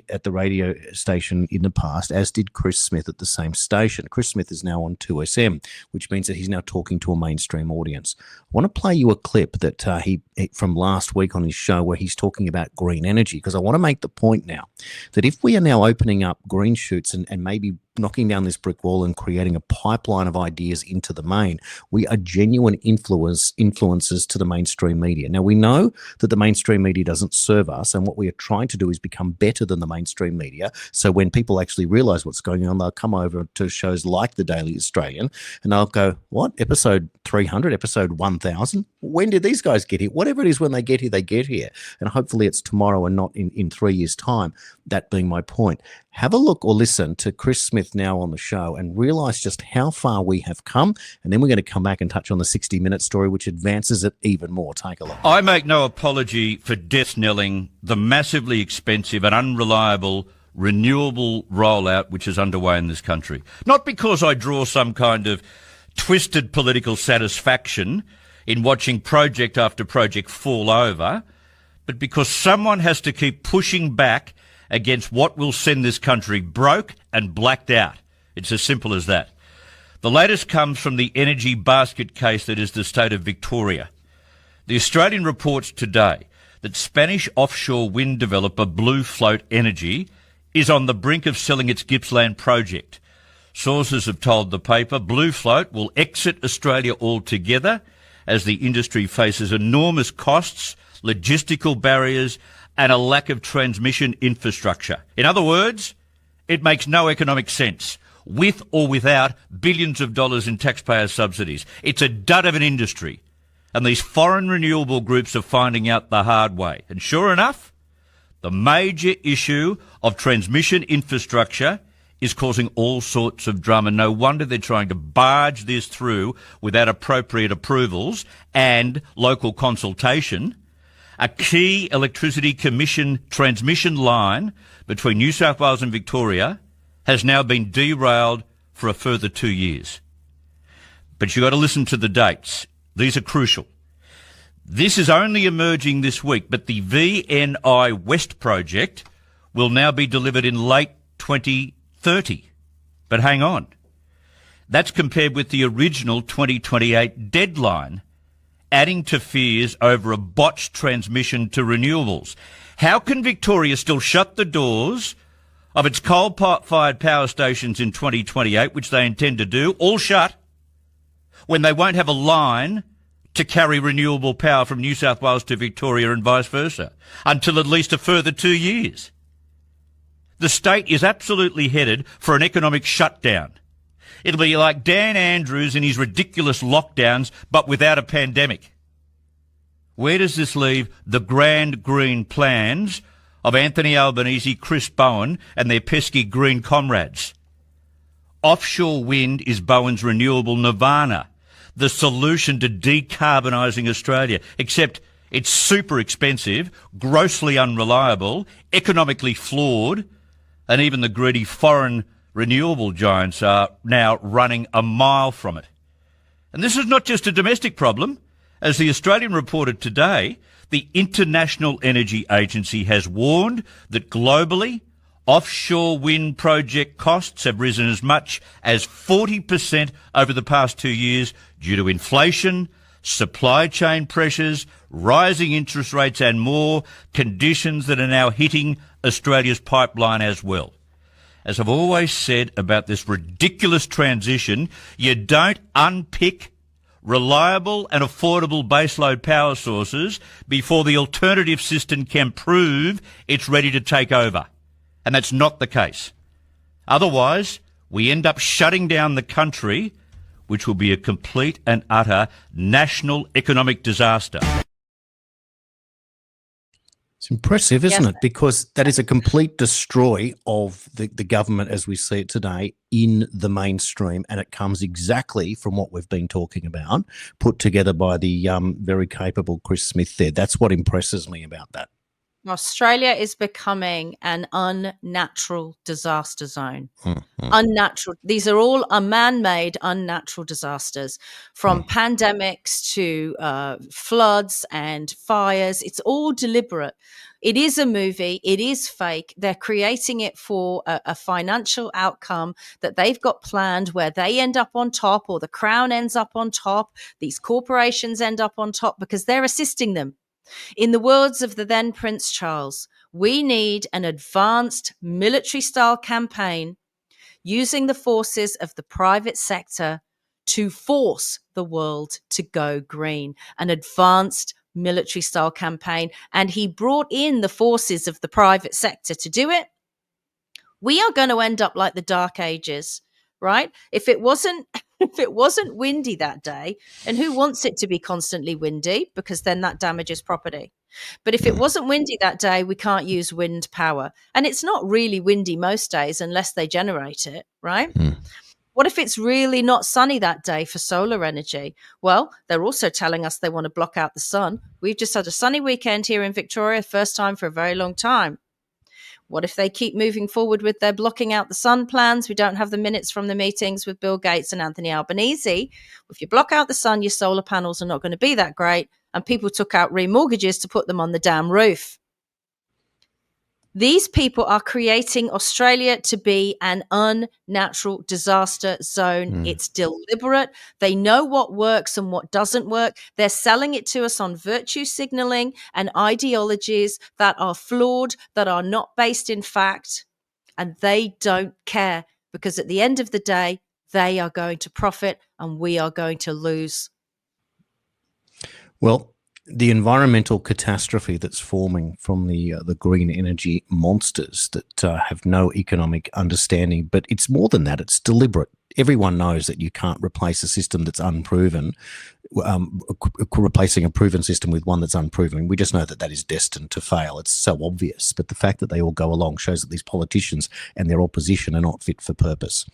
Speaker 3: at the radio station in the past, as did Chris Smith at the same station. Chris Smith is now on 2SM, which means that he's now talking to a mainstream audience. I want to play you a clip that he from last week on his show where he's talking about green energy, because I want to make the point now that if we are now opening up green shoots and maybe knocking down this brick wall and creating a pipeline of ideas into the main, we are genuine influencers to the mainstream media. Now, we know that the mainstream media doesn't serve us, and what we are trying to do is become better than the mainstream media. So when people actually realize what's going on, they'll come over to shows like the Daily Australian and they'll go, what, episode 300, episode 1000? When did these guys get here? Whatever it is, when they get here, they get here. And hopefully it's tomorrow and not in 3 years' time. That being my point. Have a look or listen to Chris Smith now on the show and realize just how far we have come. And then we're going to come back and touch on the 60-minute story, which advances it even more. Take a look.
Speaker 8: I make no apology for death-knelling the massively expensive and unreliable renewable rollout which is underway in this country. Not because I draw some kind of twisted political satisfaction in watching project after project fall over, but because someone has to keep pushing back against what will send this country broke and blacked out. It's as simple as that. The latest comes from the energy basket case that is the state of Victoria. The Australian reports today that Spanish offshore wind developer Blue Float Energy is on the brink of selling its Gippsland project. Sources have told the paper Blue Float will exit Australia altogether as the industry faces enormous costs, logistical barriers and a lack of transmission infrastructure. In other words, it makes no economic sense, with or without billions of dollars in taxpayer subsidies. It's a dud of an industry, and these foreign renewable groups are finding out the hard way. And sure enough, the major issue of transmission infrastructure is causing all sorts of drama. No wonder they're trying to barge this through without appropriate approvals and local consultation. A key Electricity Commission transmission line between New South Wales and Victoria has now been derailed for a further 2 years. But you've got to listen to the dates. These are crucial. This is only emerging this week, but the VNI West project will now be delivered in late 2030. But hang on. That's compared with the original 2028 deadline, adding to fears over a botched transmission to renewables. How can Victoria still shut the doors of its coal-fired power stations in 2028, which they intend to do, all shut, when they won't have a line to carry renewable power from New South Wales to Victoria and vice versa until at least a further 2 years? The state is absolutely headed for an economic shutdown. It'll be like Dan Andrews and his ridiculous lockdowns, but without a pandemic. Where does this leave the grand green plans of Anthony Albanese, Chris Bowen and their pesky green comrades? Offshore wind is Bowen's renewable nirvana, the solution to decarbonising Australia, except it's super expensive, grossly unreliable, economically flawed, and even the greedy foreign renewable giants are now running a mile from it. And this is not just a domestic problem. As the Australian reported today, the International Energy Agency has warned that globally, offshore wind project costs have risen as much as 40% over the past 2 years due to inflation, supply chain pressures, rising interest rates and more, conditions that are now hitting Australia's pipeline as well. As I've always said about this ridiculous transition, you don't unpick reliable and affordable baseload power sources before the alternative system can prove it's ready to take over. And that's not the case. Otherwise, we end up shutting down the country, which will be a complete and utter national economic disaster.
Speaker 3: It's impressive, isn't it? Because that is a complete destroy of the government as we see it today in the mainstream, and it comes exactly from what we've been talking about, put together by the very capable Chris Smith there. That's what impresses me about that.
Speaker 2: Australia is becoming an unnatural disaster zone.
Speaker 3: Mm-hmm.
Speaker 2: Unnatural. These are all man-made unnatural disasters, from pandemics to floods and fires. It's all deliberate. It is a movie. It is fake. They're creating it for a financial outcome that they've got planned, where they end up on top, or the Crown ends up on top. These corporations end up on top because they're assisting them. In the words of the then Prince Charles, we need an advanced military-style campaign using the forces of the private sector to force the world to go green. An advanced military-style campaign. And he brought in the forces of the private sector to do it. We are going to end up like the Dark Ages, right? If it wasn't windy that day, and who wants it to be constantly windy, because then that damages property. But if it wasn't windy that day, we can't use wind power. And it's not really windy most days unless they generate it, right? What if it's really not sunny that day for solar energy? Well, they're also telling us they want to block out the sun. We've just had a sunny weekend here in Victoria, first time for a very long time. What if they keep moving forward with their blocking out the sun plans? We don't have the minutes from the meetings with Bill Gates and Anthony Albanese. If you block out the sun, your solar panels are not going to be that great. And people took out remortgages to put them on the damn roof. These people are creating Australia to be an unnatural disaster zone. It's deliberate. They know what works and what doesn't work. They're selling it to us on virtue signaling and ideologies that are flawed, that are not based in fact, and they don't care because at the end of the day, they are going to profit and we are going to lose.
Speaker 3: Well, the environmental catastrophe that's forming from the green energy monsters that have no economic understanding, but it's more than that, it's deliberate. Everyone knows that you can't replace a system that's unproven, replacing a proven system with one that's unproven. We just know that that is destined to fail. It's so obvious. But the fact that they all go along shows that these politicians and their opposition are not fit for purpose.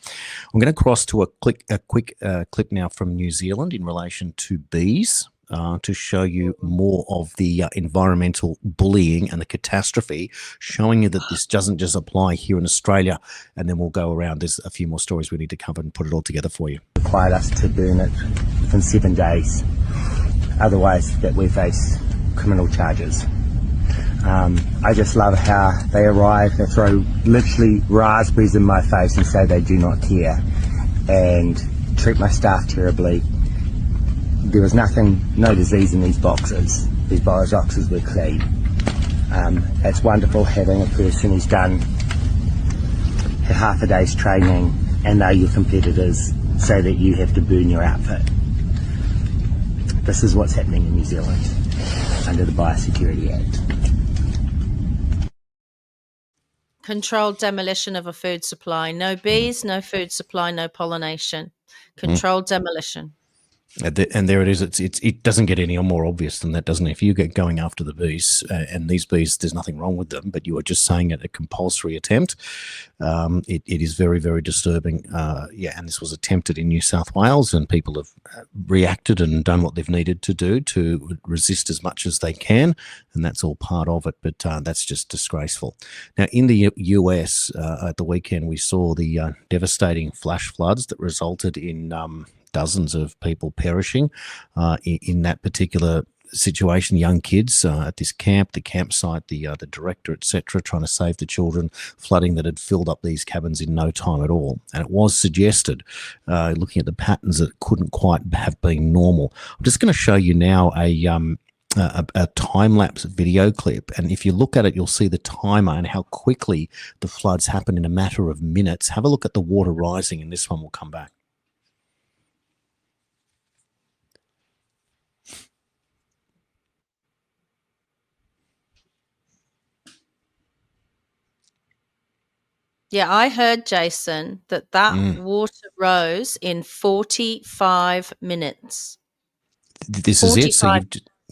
Speaker 3: I'm going to cross to a quick clip now from New Zealand in relation to bees. To show you more of the environmental bullying and the catastrophe, showing you that this doesn't just apply here in Australia, and then we'll go around. There's a few more stories we need to cover and put it all together for you.
Speaker 9: Required us to burn it within 7 days. Otherwise, that we face criminal charges. I just love how they arrive, they throw literally raspberries in my face and say they do not care, and treat my staff terribly. There was no disease in these boxes. These boxes were clean. It's wonderful having a person who's done half a day's training and know your competitors so that you have to burn your outfit. This is what's happening in New Zealand under the Biosecurity Act.
Speaker 2: Controlled demolition of a food supply. No bees, no food supply, no pollination. Controlled demolition.
Speaker 3: And there it is. It doesn't get any more obvious than that, doesn't it? If you get going after the bees, and these bees, there's nothing wrong with them, but you are just saying it a compulsory attempt. It is very, very disturbing. And this was attempted in New South Wales, and people have reacted and done what they've needed to do to resist as much as they can, and that's all part of it. But that's just disgraceful. Now, in the US, at the weekend, we saw the devastating flash floods that resulted in dozens of people perishing in that particular situation. Young kids at this camp, the campsite, the director, etc., trying to save the children. Flooding that had filled up these cabins in no time at all. And it was suggested, looking at the patterns, that it couldn't quite have been normal. I'm just going to show you now a time-lapse video clip, and if you look at it, you'll see the timer and how quickly the floods happen in a matter of minutes. Have a look at the water rising, and this one will come back.
Speaker 2: Yeah, I heard, Jason, that water rose in 45 minutes.
Speaker 3: This is it. So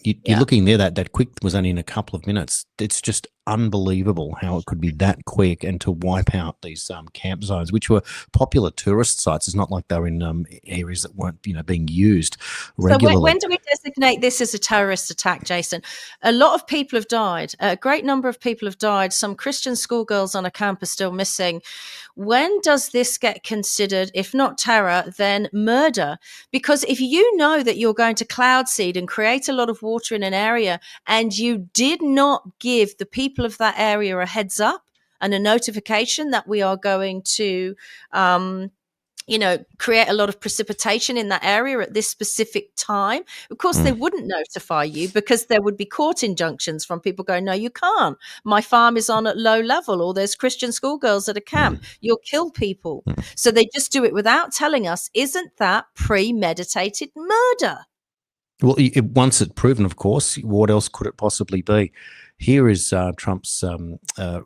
Speaker 3: you're looking there, that quick was only in a couple of minutes. It's just unbelievable how it could be that quick and to wipe out these camp zones, which were popular tourist sites. It's not like they were in areas that weren't, being used regularly.
Speaker 2: So when do we designate this as a terrorist attack, Jason? A lot of people have died. A great number of people have died. Some Christian schoolgirls on a camp are still missing. When does this get considered, if not terror, then murder? Because if you know that you're going to cloud seed and create a lot of water in an area, and you did not give the people of that area a heads up and a notification that we are going to create a lot of precipitation in that area at this specific time. Of course, they wouldn't notify you because there would be court injunctions from people going, no, you can't. My farm is on at low level, or there's Christian schoolgirls at a camp. You'll kill people. So they just do it without telling us. Isn't that premeditated murder?
Speaker 3: Well, once it's proven, of course, what else could it possibly be? Here is Trump's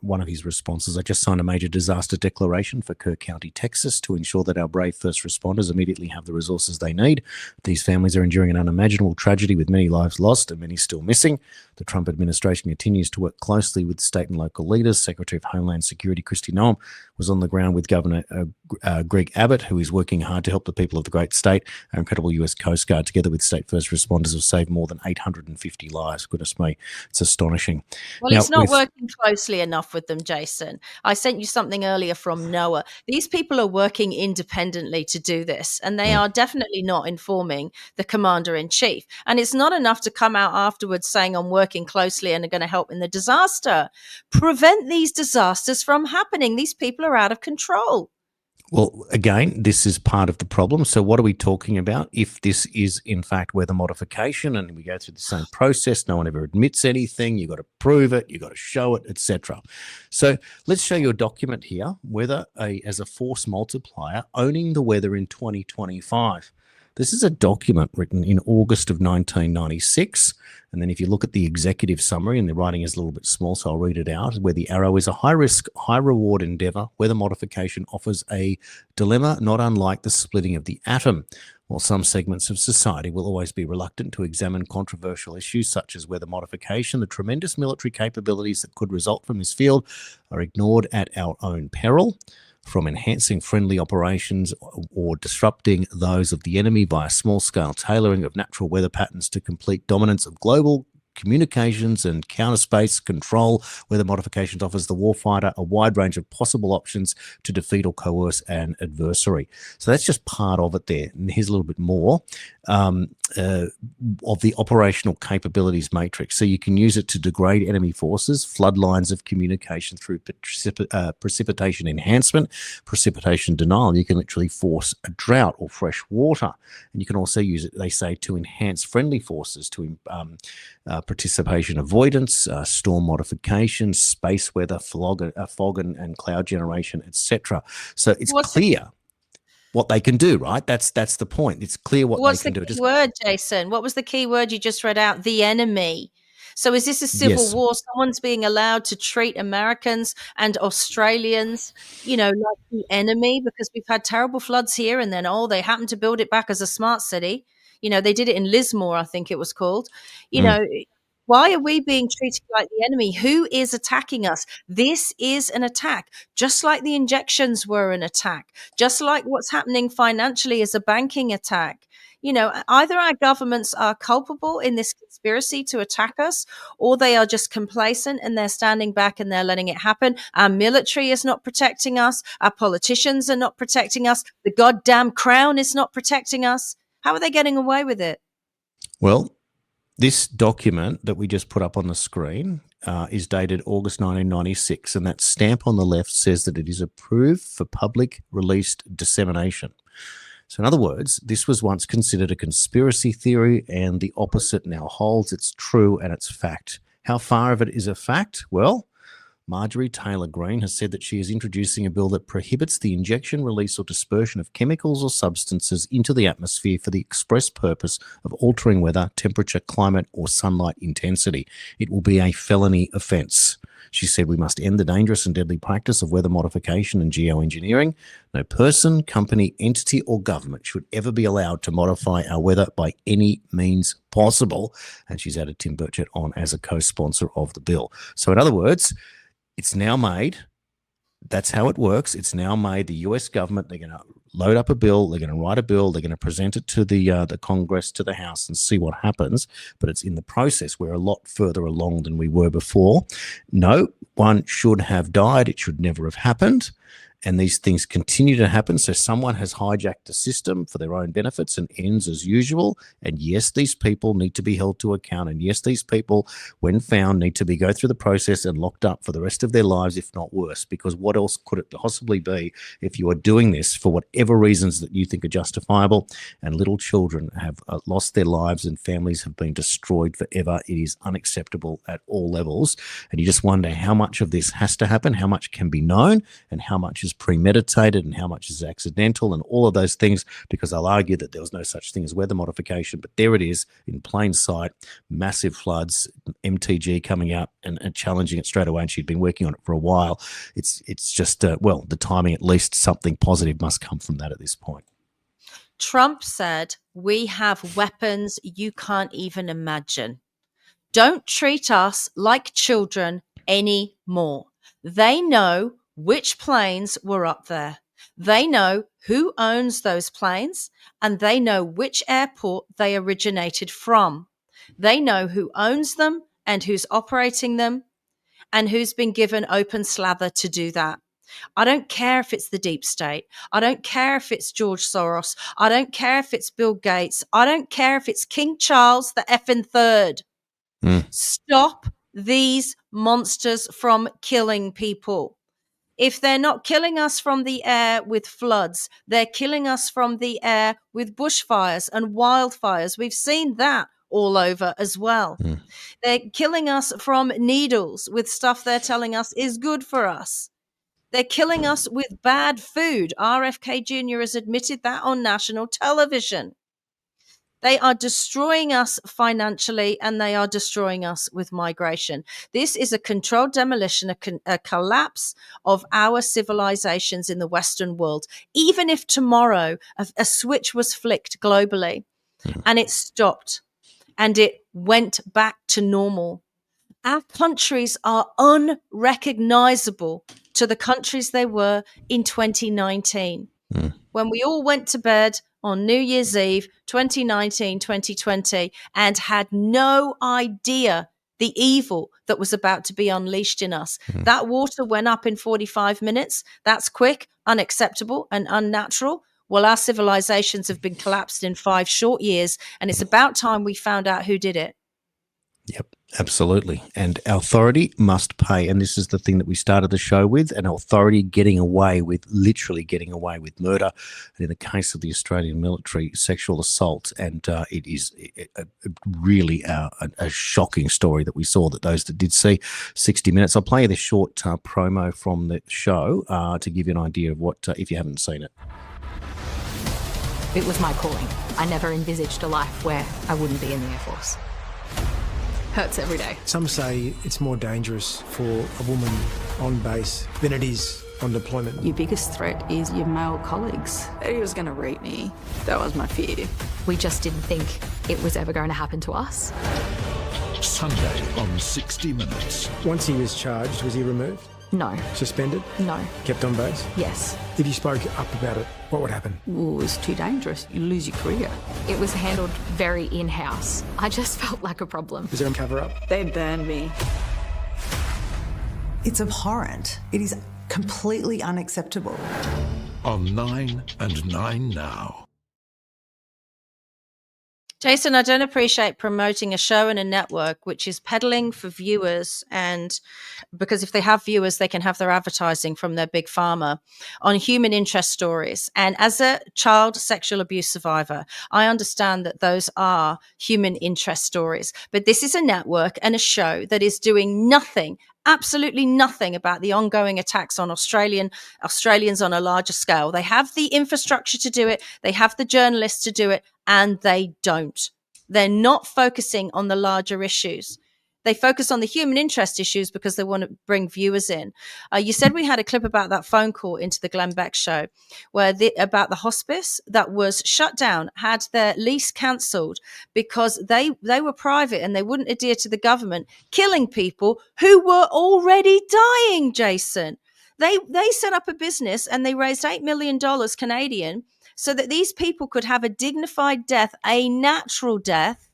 Speaker 3: one of his responses. I just signed a major disaster declaration for Kerr County, Texas, to ensure that our brave first responders immediately have the resources they need. These families are enduring an unimaginable tragedy with many lives lost and many still missing. The Trump administration continues to work closely with state and local leaders. Secretary of Homeland Security Kristi Noem was on the ground with Governor Greg Abbott, who is working hard to help the people of the great state. Our incredible US Coast Guard, together with state first responders, have saved more than 850 lives. Goodness me, it's astonishing.
Speaker 2: Well, now, it's not working closely enough with them, Jason. I sent you something earlier from NOAA. These people are working independently to do this, and they are definitely not informing the commander-in-chief. And it's not enough to come out afterwards saying I'm working closely and are going to help in the disaster. Prevent these disasters from happening. These people are out of control.
Speaker 3: Well, again, this is part of the problem. So what are we talking about? If this is, in fact, weather modification and we go through the same process, no one ever admits anything, you've got to prove it, you've got to show it, etc. So let's show you a document here, weather as a force multiplier, owning the weather in 2025. This is a document written in August of 1996. And then if you look at the executive summary, and the writing is a little bit small, so I'll read it out, where the arrow is a high-risk, high-reward endeavour. Weather modification offers a dilemma not unlike the splitting of the atom. While some segments of society will always be reluctant to examine controversial issues such as weather modification, the tremendous military capabilities that could result from this field are ignored at our own peril. From enhancing friendly operations or disrupting those of the enemy via small-scale tailoring of natural weather patterns to complete dominance of global communications and counter-space control, weather modifications offers the warfighter a wide range of possible options to defeat or coerce an adversary. So that's just part of it there. And here's a little bit more of the operational capabilities matrix. So you can use it to degrade enemy forces, flood lines of communication through precipitation enhancement, precipitation denial. You can literally force a drought or fresh water. And you can also use it, they say, to enhance friendly forces, to participation avoidance, storm modification, space weather, fog and cloud generation, etc. So it's clear what they can do, right? That's the point. It's clear what they can do.
Speaker 2: What's the key word, Jason? What was the key word you just read out? The enemy. So is this a civil war? Someone's being allowed to treat Americans and Australians, like the enemy, because we've had terrible floods here, and then, they happen to build it back as a smart city. They did it in Lismore, I think it was called. Why are we being treated like the enemy? Who is attacking us? This is an attack, just like the injections were an attack, just like what's happening financially is a banking attack. Either our governments are culpable in this conspiracy to attack us, or they are just complacent and they're standing back and they're letting it happen. Our military is not protecting us. Our politicians are not protecting us. The goddamn crown is not protecting us. How are they getting away with it?
Speaker 3: Well, this document that we just put up on the screen is dated August 1996, and that stamp on the left says that it is approved for public released dissemination. So in other words, this was once considered a conspiracy theory, and the opposite now holds. It's true and it's fact. How far of it is a fact? Well, Marjorie Taylor Greene has said that she is introducing a bill that prohibits the injection, release, or dispersion of chemicals or substances into the atmosphere for the express purpose of altering weather, temperature, climate, or sunlight intensity. It will be a felony offence. She said we must end the dangerous and deadly practice of weather modification and geoengineering. No person, company, entity, or government should ever be allowed to modify our weather by any means possible. And she's added Tim Burchett on as a co-sponsor of the bill. So in other words, it's now made. That's how it works. It's now made. The US government, they're going to load up a bill. They're going to write a bill. They're going to present it to the Congress, to the House, and see what happens. But it's in the process. We're a lot further along than we were before. No one should have died. It should never have happened. And these things continue to happen. So someone has hijacked the system for their own benefits and ends as usual. And yes, these people need to be held to account. And yes, these people, when found, need to go through the process and locked up for the rest of their lives, if not worse. Because what else could it possibly be if you are doing this for whatever reasons that you think are justifiable, and little children have lost their lives and families have been destroyed forever? It is unacceptable at all levels. And you just wonder how much of this has to happen, how much can be known, and how much is premeditated and how much is accidental, and all of those things, because I'll argue that there was no such thing as weather modification, but there it is in plain sight, massive floods, MTG coming out and challenging it straight away, and she'd been working on it for a while. It's just, the timing, at least something positive must come from that at this point.
Speaker 2: Trump said, we have weapons you can't even imagine. Don't treat us like children anymore. They know which planes were up there. They know who owns those planes, and they know which airport they originated from. They know who owns them and who's operating them and who's been given open slather to do that. I don't care if it's the deep state. I don't care if it's George Soros. I don't care if it's Bill Gates. I don't care if it's King Charles the effing third. Stop these monsters from killing people. If they're not killing us from the air with floods, they're killing us from the air with bushfires and wildfires. We've seen that all over as well. They're killing us from needles with stuff they're telling us is good for us. They're killing us with bad food. RFK Jr. has admitted that on national television. They are destroying us financially, and they are destroying us with migration. This is a controlled demolition, a collapse of our civilizations in the Western world. Even if tomorrow a switch was flicked globally and it stopped and it went back to normal, our countries are unrecognizable to the countries they were in 2019. When we all went to bed on New Year's Eve, 2019, 2020, and had no idea the evil that was about to be unleashed in us. That water went up in 45 minutes. That's quick, unacceptable, and unnatural. Well, our civilizations have been collapsed in 5 short years, and it's about time we found out who did it.
Speaker 3: Yep, absolutely. And authority must pay. And this is the thing that we started the show with, an authority literally getting away with murder. And in the case of the Australian military, sexual assault. And it is really a shocking story that we saw, that those that did see 60 Minutes. I'll play you the short promo from the show to give you an idea of what, if you haven't seen it.
Speaker 10: It was my calling. I never envisaged a life where I wouldn't be in the Air Force. Hurts every day.
Speaker 11: Some say it's more dangerous for a woman on base than it is on deployment.
Speaker 12: Your biggest threat is your male colleagues. He was going to rape me. That was my fear.
Speaker 10: We just didn't think it was ever going to happen to us.
Speaker 13: Sunday on 60 Minutes.
Speaker 11: Once he was charged, was he removed?
Speaker 10: No.
Speaker 11: Suspended?
Speaker 10: No.
Speaker 11: Kept on base?
Speaker 10: Yes.
Speaker 11: If you spoke up about it, what would happen?
Speaker 12: Well, it was too dangerous. You lose your career.
Speaker 10: It was handled very in-house. I just felt like a problem.
Speaker 11: Was there a cover-up?
Speaker 12: They burned me.
Speaker 14: It's abhorrent. It is completely unacceptable.
Speaker 13: On 9 and 9 now.
Speaker 2: Jason, I don't appreciate promoting a show and a network which is peddling for viewers, and because if they have viewers, they can have their advertising from their big pharma on human interest stories. And as a child sexual abuse survivor, I understand that those are human interest stories. But this is a network and a show that is doing nothing, absolutely nothing about the ongoing attacks on Australians on a larger scale. They have the infrastructure to do it. They have the journalists to do it, and they don't. They're not focusing on the larger issues. They focus on the human interest issues because they want to bring viewers in. You said we had a clip about that phone call into the Glenn Beck show about the hospice that was shut down, had their lease cancelled because they were private and they wouldn't adhere to the government, killing people who were already dying, Jason. They set up a business and they raised $8 million Canadian so that these people could have a dignified death, a natural death,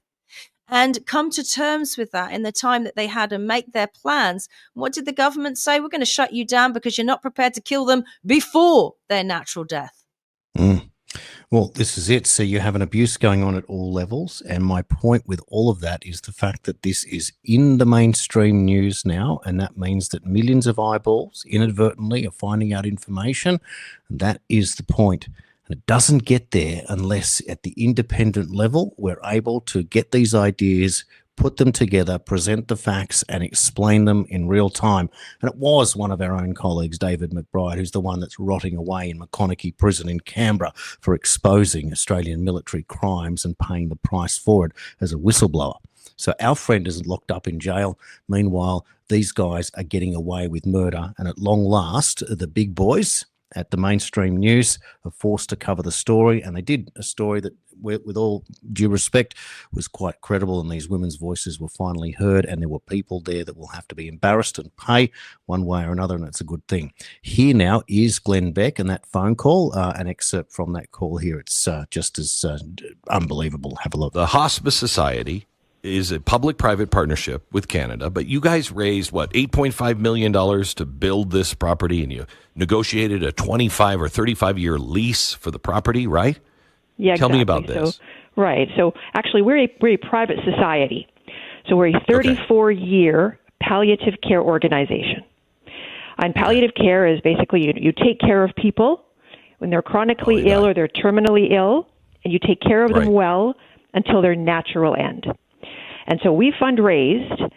Speaker 2: and come to terms with that in the time that they had and make their plans. What did the government say? We're going to shut you down because you're not prepared to kill them before their natural death.
Speaker 3: Well, this is it. So you have an abuse going on at all levels. And my point with all of that is the fact that this is in the mainstream news now. And that means that millions of eyeballs inadvertently are finding out information. And that is the point. And it doesn't get there unless at the independent level, we're able to get these ideas, put them together, present the facts, and explain them in real time. And it was one of our own colleagues, David McBride, who's the one that's rotting away in McConaughey Prison in Canberra for exposing Australian military crimes and paying the price for it as a whistleblower. So our friend is locked up in jail. Meanwhile, these guys are getting away with murder. And at long last, the big boys at the mainstream news are forced to cover the story. And they did a story that, with all due respect, was quite credible, and these women's voices were finally heard, and there were people there that will have to be embarrassed and pay one way or another, and it's a good thing. Here now is Glenn Beck and that phone call, an excerpt from that call here. It's just as unbelievable. Have a look.
Speaker 15: The Hospice Society is a public-private partnership with Canada, but you guys raised, $8.5 million to build this property, and you negotiated a 25 or 35-year lease for the property, right?
Speaker 16: Yeah,
Speaker 15: Tell
Speaker 16: exactly.
Speaker 15: me about this.
Speaker 16: So actually, we're a private society. So we're a 34-year palliative care organization. And palliative care is basically you take care of people when they're chronically ill or they're terminally ill, and you take care of them well until their natural end. And so we fundraised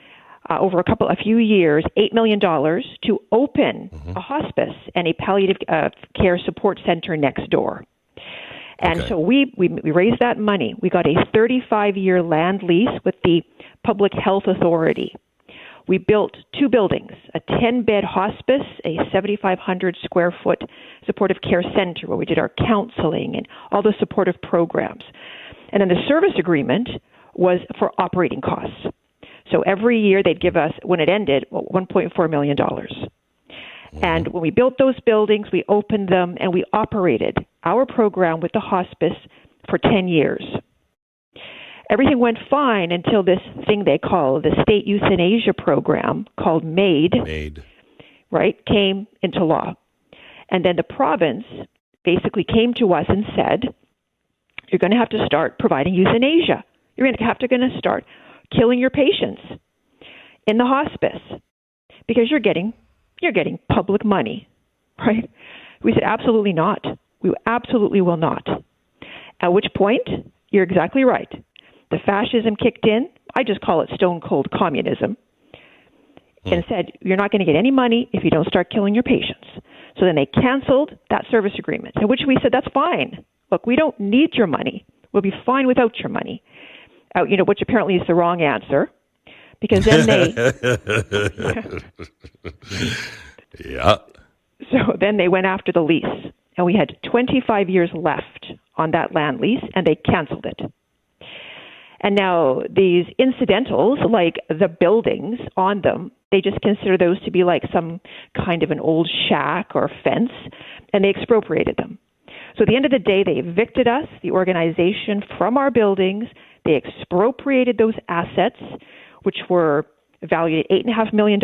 Speaker 16: over a few years, $8 million to open a hospice and a palliative care support center next door. And so we raised that money. We got a 35-year land lease with the Public Health Authority. We built 2 buildings, a 10-bed hospice, a 7,500 square foot supportive care center where we did our counseling and all the supportive programs. And then the service agreement was for operating costs. So every year they'd give us, when it ended, $1.4 million. And when we built those buildings, we opened them and we operated our program with the hospice for 10 years. Everything went fine until this thing they call the state euthanasia program called MAID, right, came into law. And then the province basically came to us and said, you're going to have to start providing euthanasia. You're going to start killing your patients in the hospice because you're getting public money, right? We said, absolutely not. We absolutely will not. At which point, you're exactly right. The fascism kicked in. I just call it stone cold communism. And said, you're not going to get any money if you don't start killing your patients. So then they canceled that service agreement, in which we said, that's fine. Look, we don't need your money. We'll be fine without your money. Which apparently is the wrong answer. Because then So then they went after the lease. And we had 25 years left on that land lease, and they canceled it. And now these incidentals, like the buildings on them, they just consider those to be like some kind of an old shack or fence, and they expropriated them. So at the end of the day, they evicted us, the organization, from our buildings. They expropriated those assets, which were valued at $8.5 million,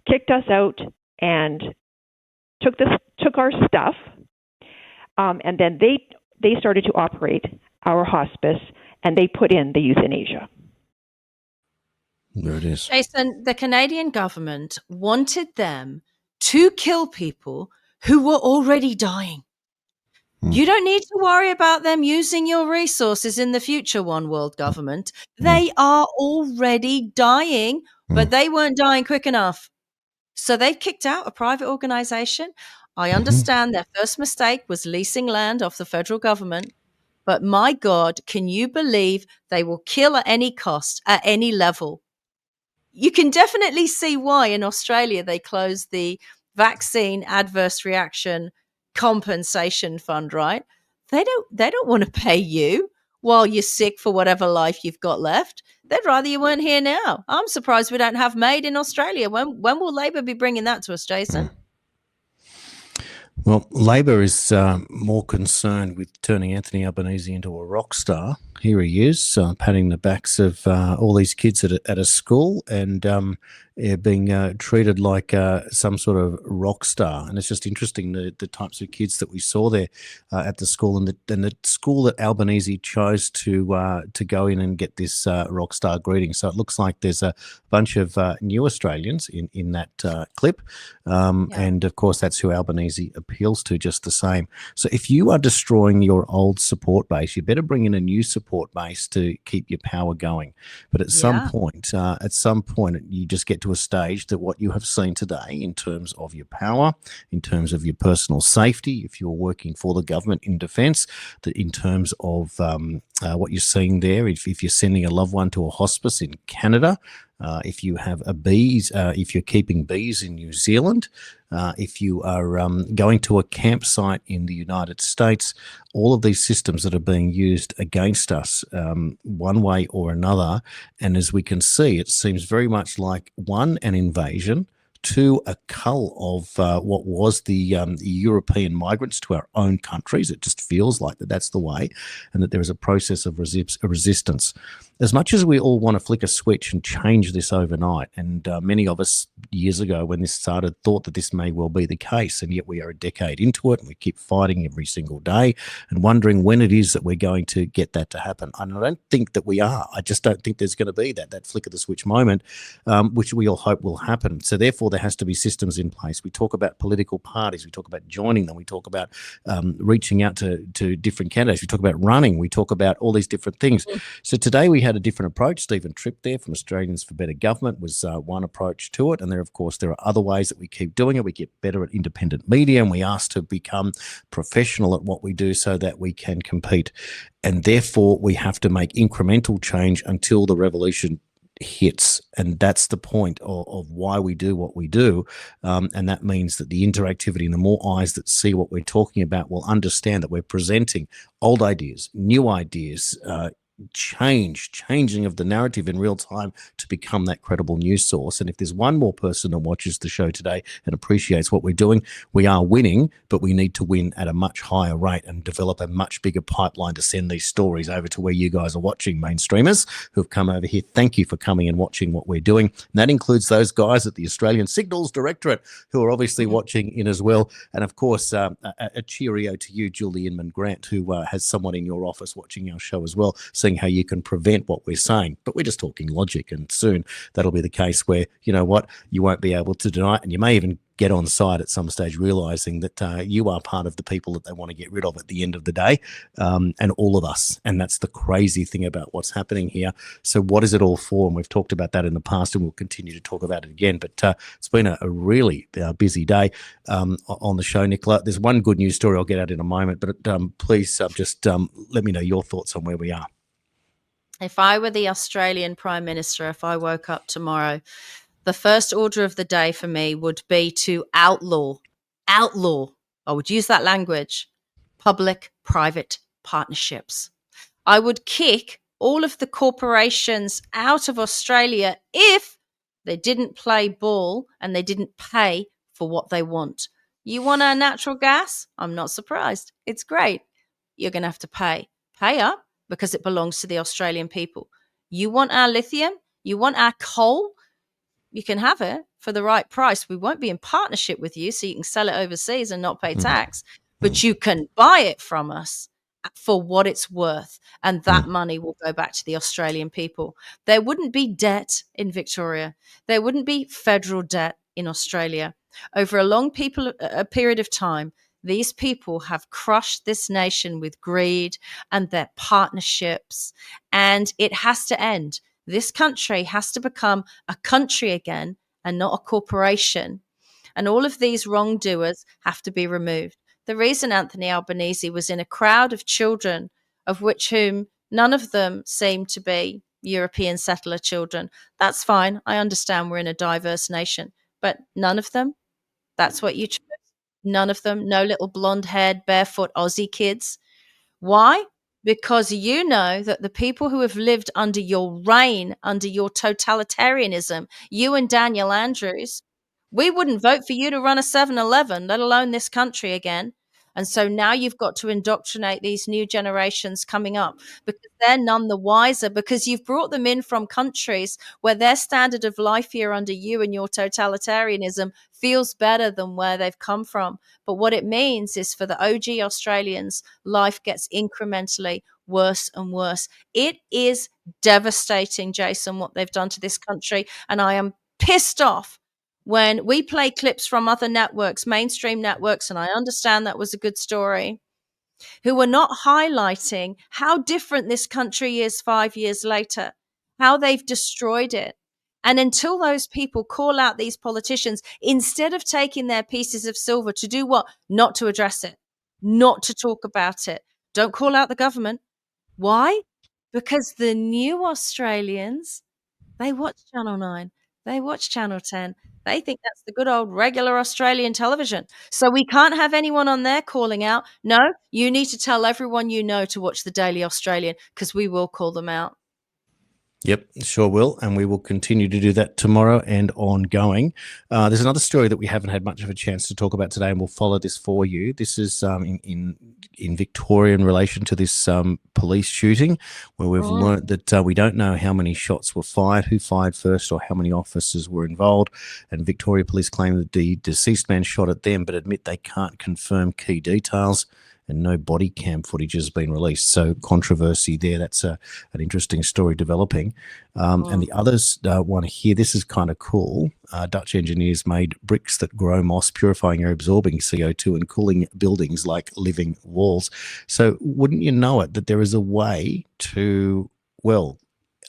Speaker 16: kicked us out, and took our stuff. And then they started to operate our hospice, and they put in the euthanasia.
Speaker 3: There it is.
Speaker 2: Jason, the Canadian government wanted them to kill people who were already dying. You don't need to worry about them using your resources in the future, One World Government. They are already dying, but they weren't dying quick enough. So they've kicked out a private organization. I understand their first mistake was leasing land off the federal government. But my God, can you believe they will kill at any cost, at any level? You can definitely see why in Australia they closed the Vaccine Adverse Reaction Compensation Fund, right? They don't want to pay you while you're sick for whatever life you've got left. They'd rather you weren't here now. I'm surprised we don't have MAID in Australia. When will Labor be bringing that to us, Jason?
Speaker 3: Well, Labor is more concerned with turning Anthony Albanese into a rock star. Here he is, patting the backs of all these kids at a school and being treated like some sort of rock star. And it's just interesting the types of kids that we saw there at the school, and the school that Albanese chose to go in and get this rock star greeting. So it looks like there's a bunch of new Australians in that clip. And of course, that's who Albanese appeals to just the same. So if you are destroying your old support base, you better bring in a new support base to keep your power going. But at some point, you just get to a stage that what you have seen today in terms of your power, in terms of your personal safety, if you're working for the government in defence, that in terms of what you're seeing there, if you're sending a loved one to a hospice in Canada, if you have if you're keeping bees in New Zealand, if you are going to a campsite in the United States, all of these systems that are being used against us one way or another. And as we can see, it seems very much like, one, an invasion, two, a cull of what was the European migrants to our own countries. It just feels like that's the way, and that there is a process of resistance. As much as we all want to flick a switch and change this overnight, and many of us years ago when this started thought that this may well be the case, and yet we are a decade into it and we keep fighting every single day and wondering when it is that we're going to get that to happen. And I don't think that we are. I just don't think there's going to be that flick of the switch moment, which we all hope will happen. So therefore, there has to be systems in place. We talk about political parties. We talk about joining them. We talk about reaching out to different candidates. We talk about running. We talk about all these different things. So today we had a different approach. Stephen Tripp there from Australians for Better Government was one approach to it. And there are other ways that we keep doing it. We get better at independent media, and we ask to become professional at what we do so that we can compete. And therefore, we have to make incremental change until the revolution hits. And that's the point of why we do what we do. And that means that the interactivity and the more eyes that see what we're talking about will understand that we're presenting old ideas, new ideas, changing of the narrative in real time to become that credible news source. And if there's one more person that watches the show today and appreciates what we're doing, we are winning, but we need to win at a much higher rate and develop a much bigger pipeline to send these stories over to where you guys are watching, mainstreamers who have come over here. Thank you for coming and watching what we're doing. And that includes those guys at the Australian Signals Directorate who are obviously watching in as well. And of course, a cheerio to you, Julie Inman Grant, who has someone in your office watching our show as well, seeing how you can prevent what we're saying. But we're just talking logic, and soon that'll be the case where, you know what, you won't be able to deny it, and you may even get on side at some stage realizing that you are part of the people that they want to get rid of at the end of the day, and all of us. And that's the crazy thing about what's happening here. So what is it all for? And we've talked about that in the past, and we'll continue to talk about it again. But it's been a really busy day on the show, Nicola. There's one good news story I'll get at in a moment, but please just let me know your thoughts on where we are.
Speaker 2: If I were the Australian Prime Minister, if I woke up tomorrow, the first order of the day for me would be to outlaw, I would use that language, public-private partnerships. I would kick all of the corporations out of Australia if they didn't play ball and they didn't pay for what they want. You want our natural gas? I'm not surprised. It's great. You're going to have to pay. Pay up, because it belongs to the Australian people. You want our lithium? You want our coal? You can have it for the right price. We won't be in partnership with you, so you can sell it overseas and not pay tax, but you can buy it from us for what it's worth, and that money will go back to the Australian people. There wouldn't be debt in Victoria. There wouldn't be federal debt in Australia. Over a long period of time, these people have crushed this nation with greed and their partnerships, and it has to end. This country has to become a country again and not a corporation. And all of these wrongdoers have to be removed. The reason Anthony Albanese was in a crowd of children, of which whom none of them seem to be European settler children, that's fine. I understand we're in a diverse nation, but none of them, that's what you chose. None of them, no little blonde-haired, barefoot Aussie kids. Why? Because you know that the people who have lived under your reign, under your totalitarianism, you and Daniel Andrews, we wouldn't vote for you to run a 7-Eleven, let alone this country again. And so now you've got to indoctrinate these new generations coming up, because they're none the wiser, because you've brought them in from countries where their standard of life here under you and your totalitarianism feels better than where they've come from. But what it means is for the OG Australians, life gets incrementally worse and worse. It is devastating, Jason, what they've done to this country. And I am pissed off when we play clips from other networks, mainstream networks, and I understand that was a good story, who are not highlighting how different this country is 5 years later, how they've destroyed it. And until those people call out these politicians, instead of taking their pieces of silver to do what? Not to address it, not to talk about it. Don't call out the government. Why? Because the new Australians, they watch Channel 9, they watch Channel 10. They think that's the good old regular Australian television. So we can't have anyone on there calling out. No, you need to tell everyone you know to watch the Daily Australian, because we will call them out.
Speaker 3: Yep, sure will. And we will continue to do that tomorrow and ongoing. There's another story that we haven't had much of a chance to talk about today, and we'll follow this for you. This is in Victoria in relation to this police shooting, where we've learnt that we don't know how many shots were fired, who fired first, or how many officers were involved. And Victoria Police claim that the deceased man shot at them, but admit they can't confirm key details. and no body cam footage has been released. So controversy there. That's an interesting story developing. And the others want to hear, this is kind of cool. Dutch engineers made bricks that grow moss, purifying air, absorbing CO2 and cooling buildings like living walls. So wouldn't you know it, that there is a way to, well,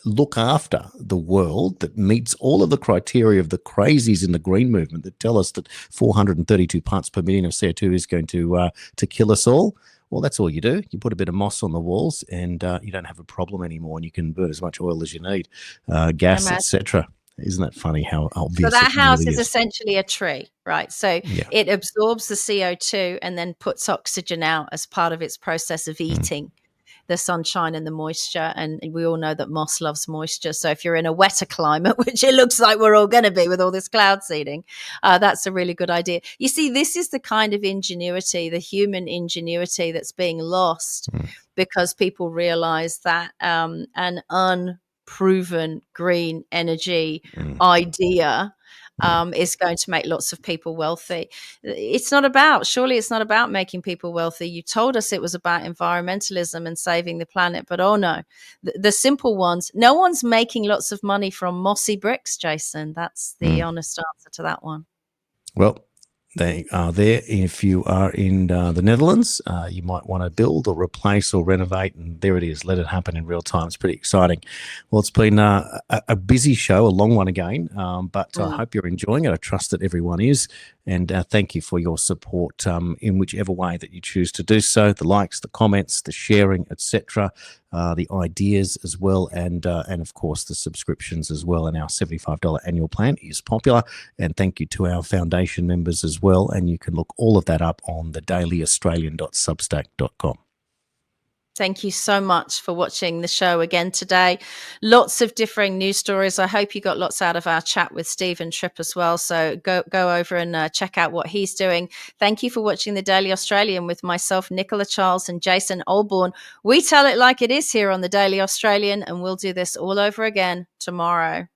Speaker 3: look after the world that meets all of the criteria of the crazies in the green movement that tell us that 432 parts per million of CO2 is going to kill us all. Well, that's all you do. You put a bit of moss on the walls and you don't have a problem anymore, and you can burn as much oil as you need, gas, etc. Isn't that funny how obvious
Speaker 2: So that house
Speaker 3: really
Speaker 2: is essentially a tree, right? So it absorbs the CO2 and then puts oxygen out as part of its process of eating the sunshine and the moisture. And we all know that moss loves moisture. So if you're in a wetter climate, which it looks like we're all going to be with all this cloud seeding, that's a really good idea. You see, this is the kind of ingenuity, the human ingenuity that's being lost because people realize that an unproven green energy idea is going to make lots of people wealthy. It's not about making people wealthy. You told us it was about environmentalism and saving the planet, but oh no, the simple ones, no one's making lots of money from mossy bricks, Jason. That's the honest answer to that one.
Speaker 3: Well, they are there. If you are in the Netherlands, you might want to build or replace or renovate, and there it is. Let it happen in real time. It's pretty exciting. Well, it's been a busy show, a long one again, but I hope you're enjoying it. I trust that everyone is, and thank you for your support in whichever way that you choose to do so. The likes, the comments, the sharing, etc., the ideas as well, and of course the subscriptions as well. And our $75 annual plan is popular, and thank you to our foundation members as well. And you can look all of that up on thedailyaustralian.substack.com.
Speaker 2: Thank you so much for watching the show again today. Lots of differing news stories. I hope you got lots out of our chat with Stephen Tripp as well. So go over and check out what he's doing. Thank you for watching The Daily Australian with myself, Nicola Charles, and Jason Olbourne. We tell it like it is here on The Daily Australian, and we'll do this all over again tomorrow.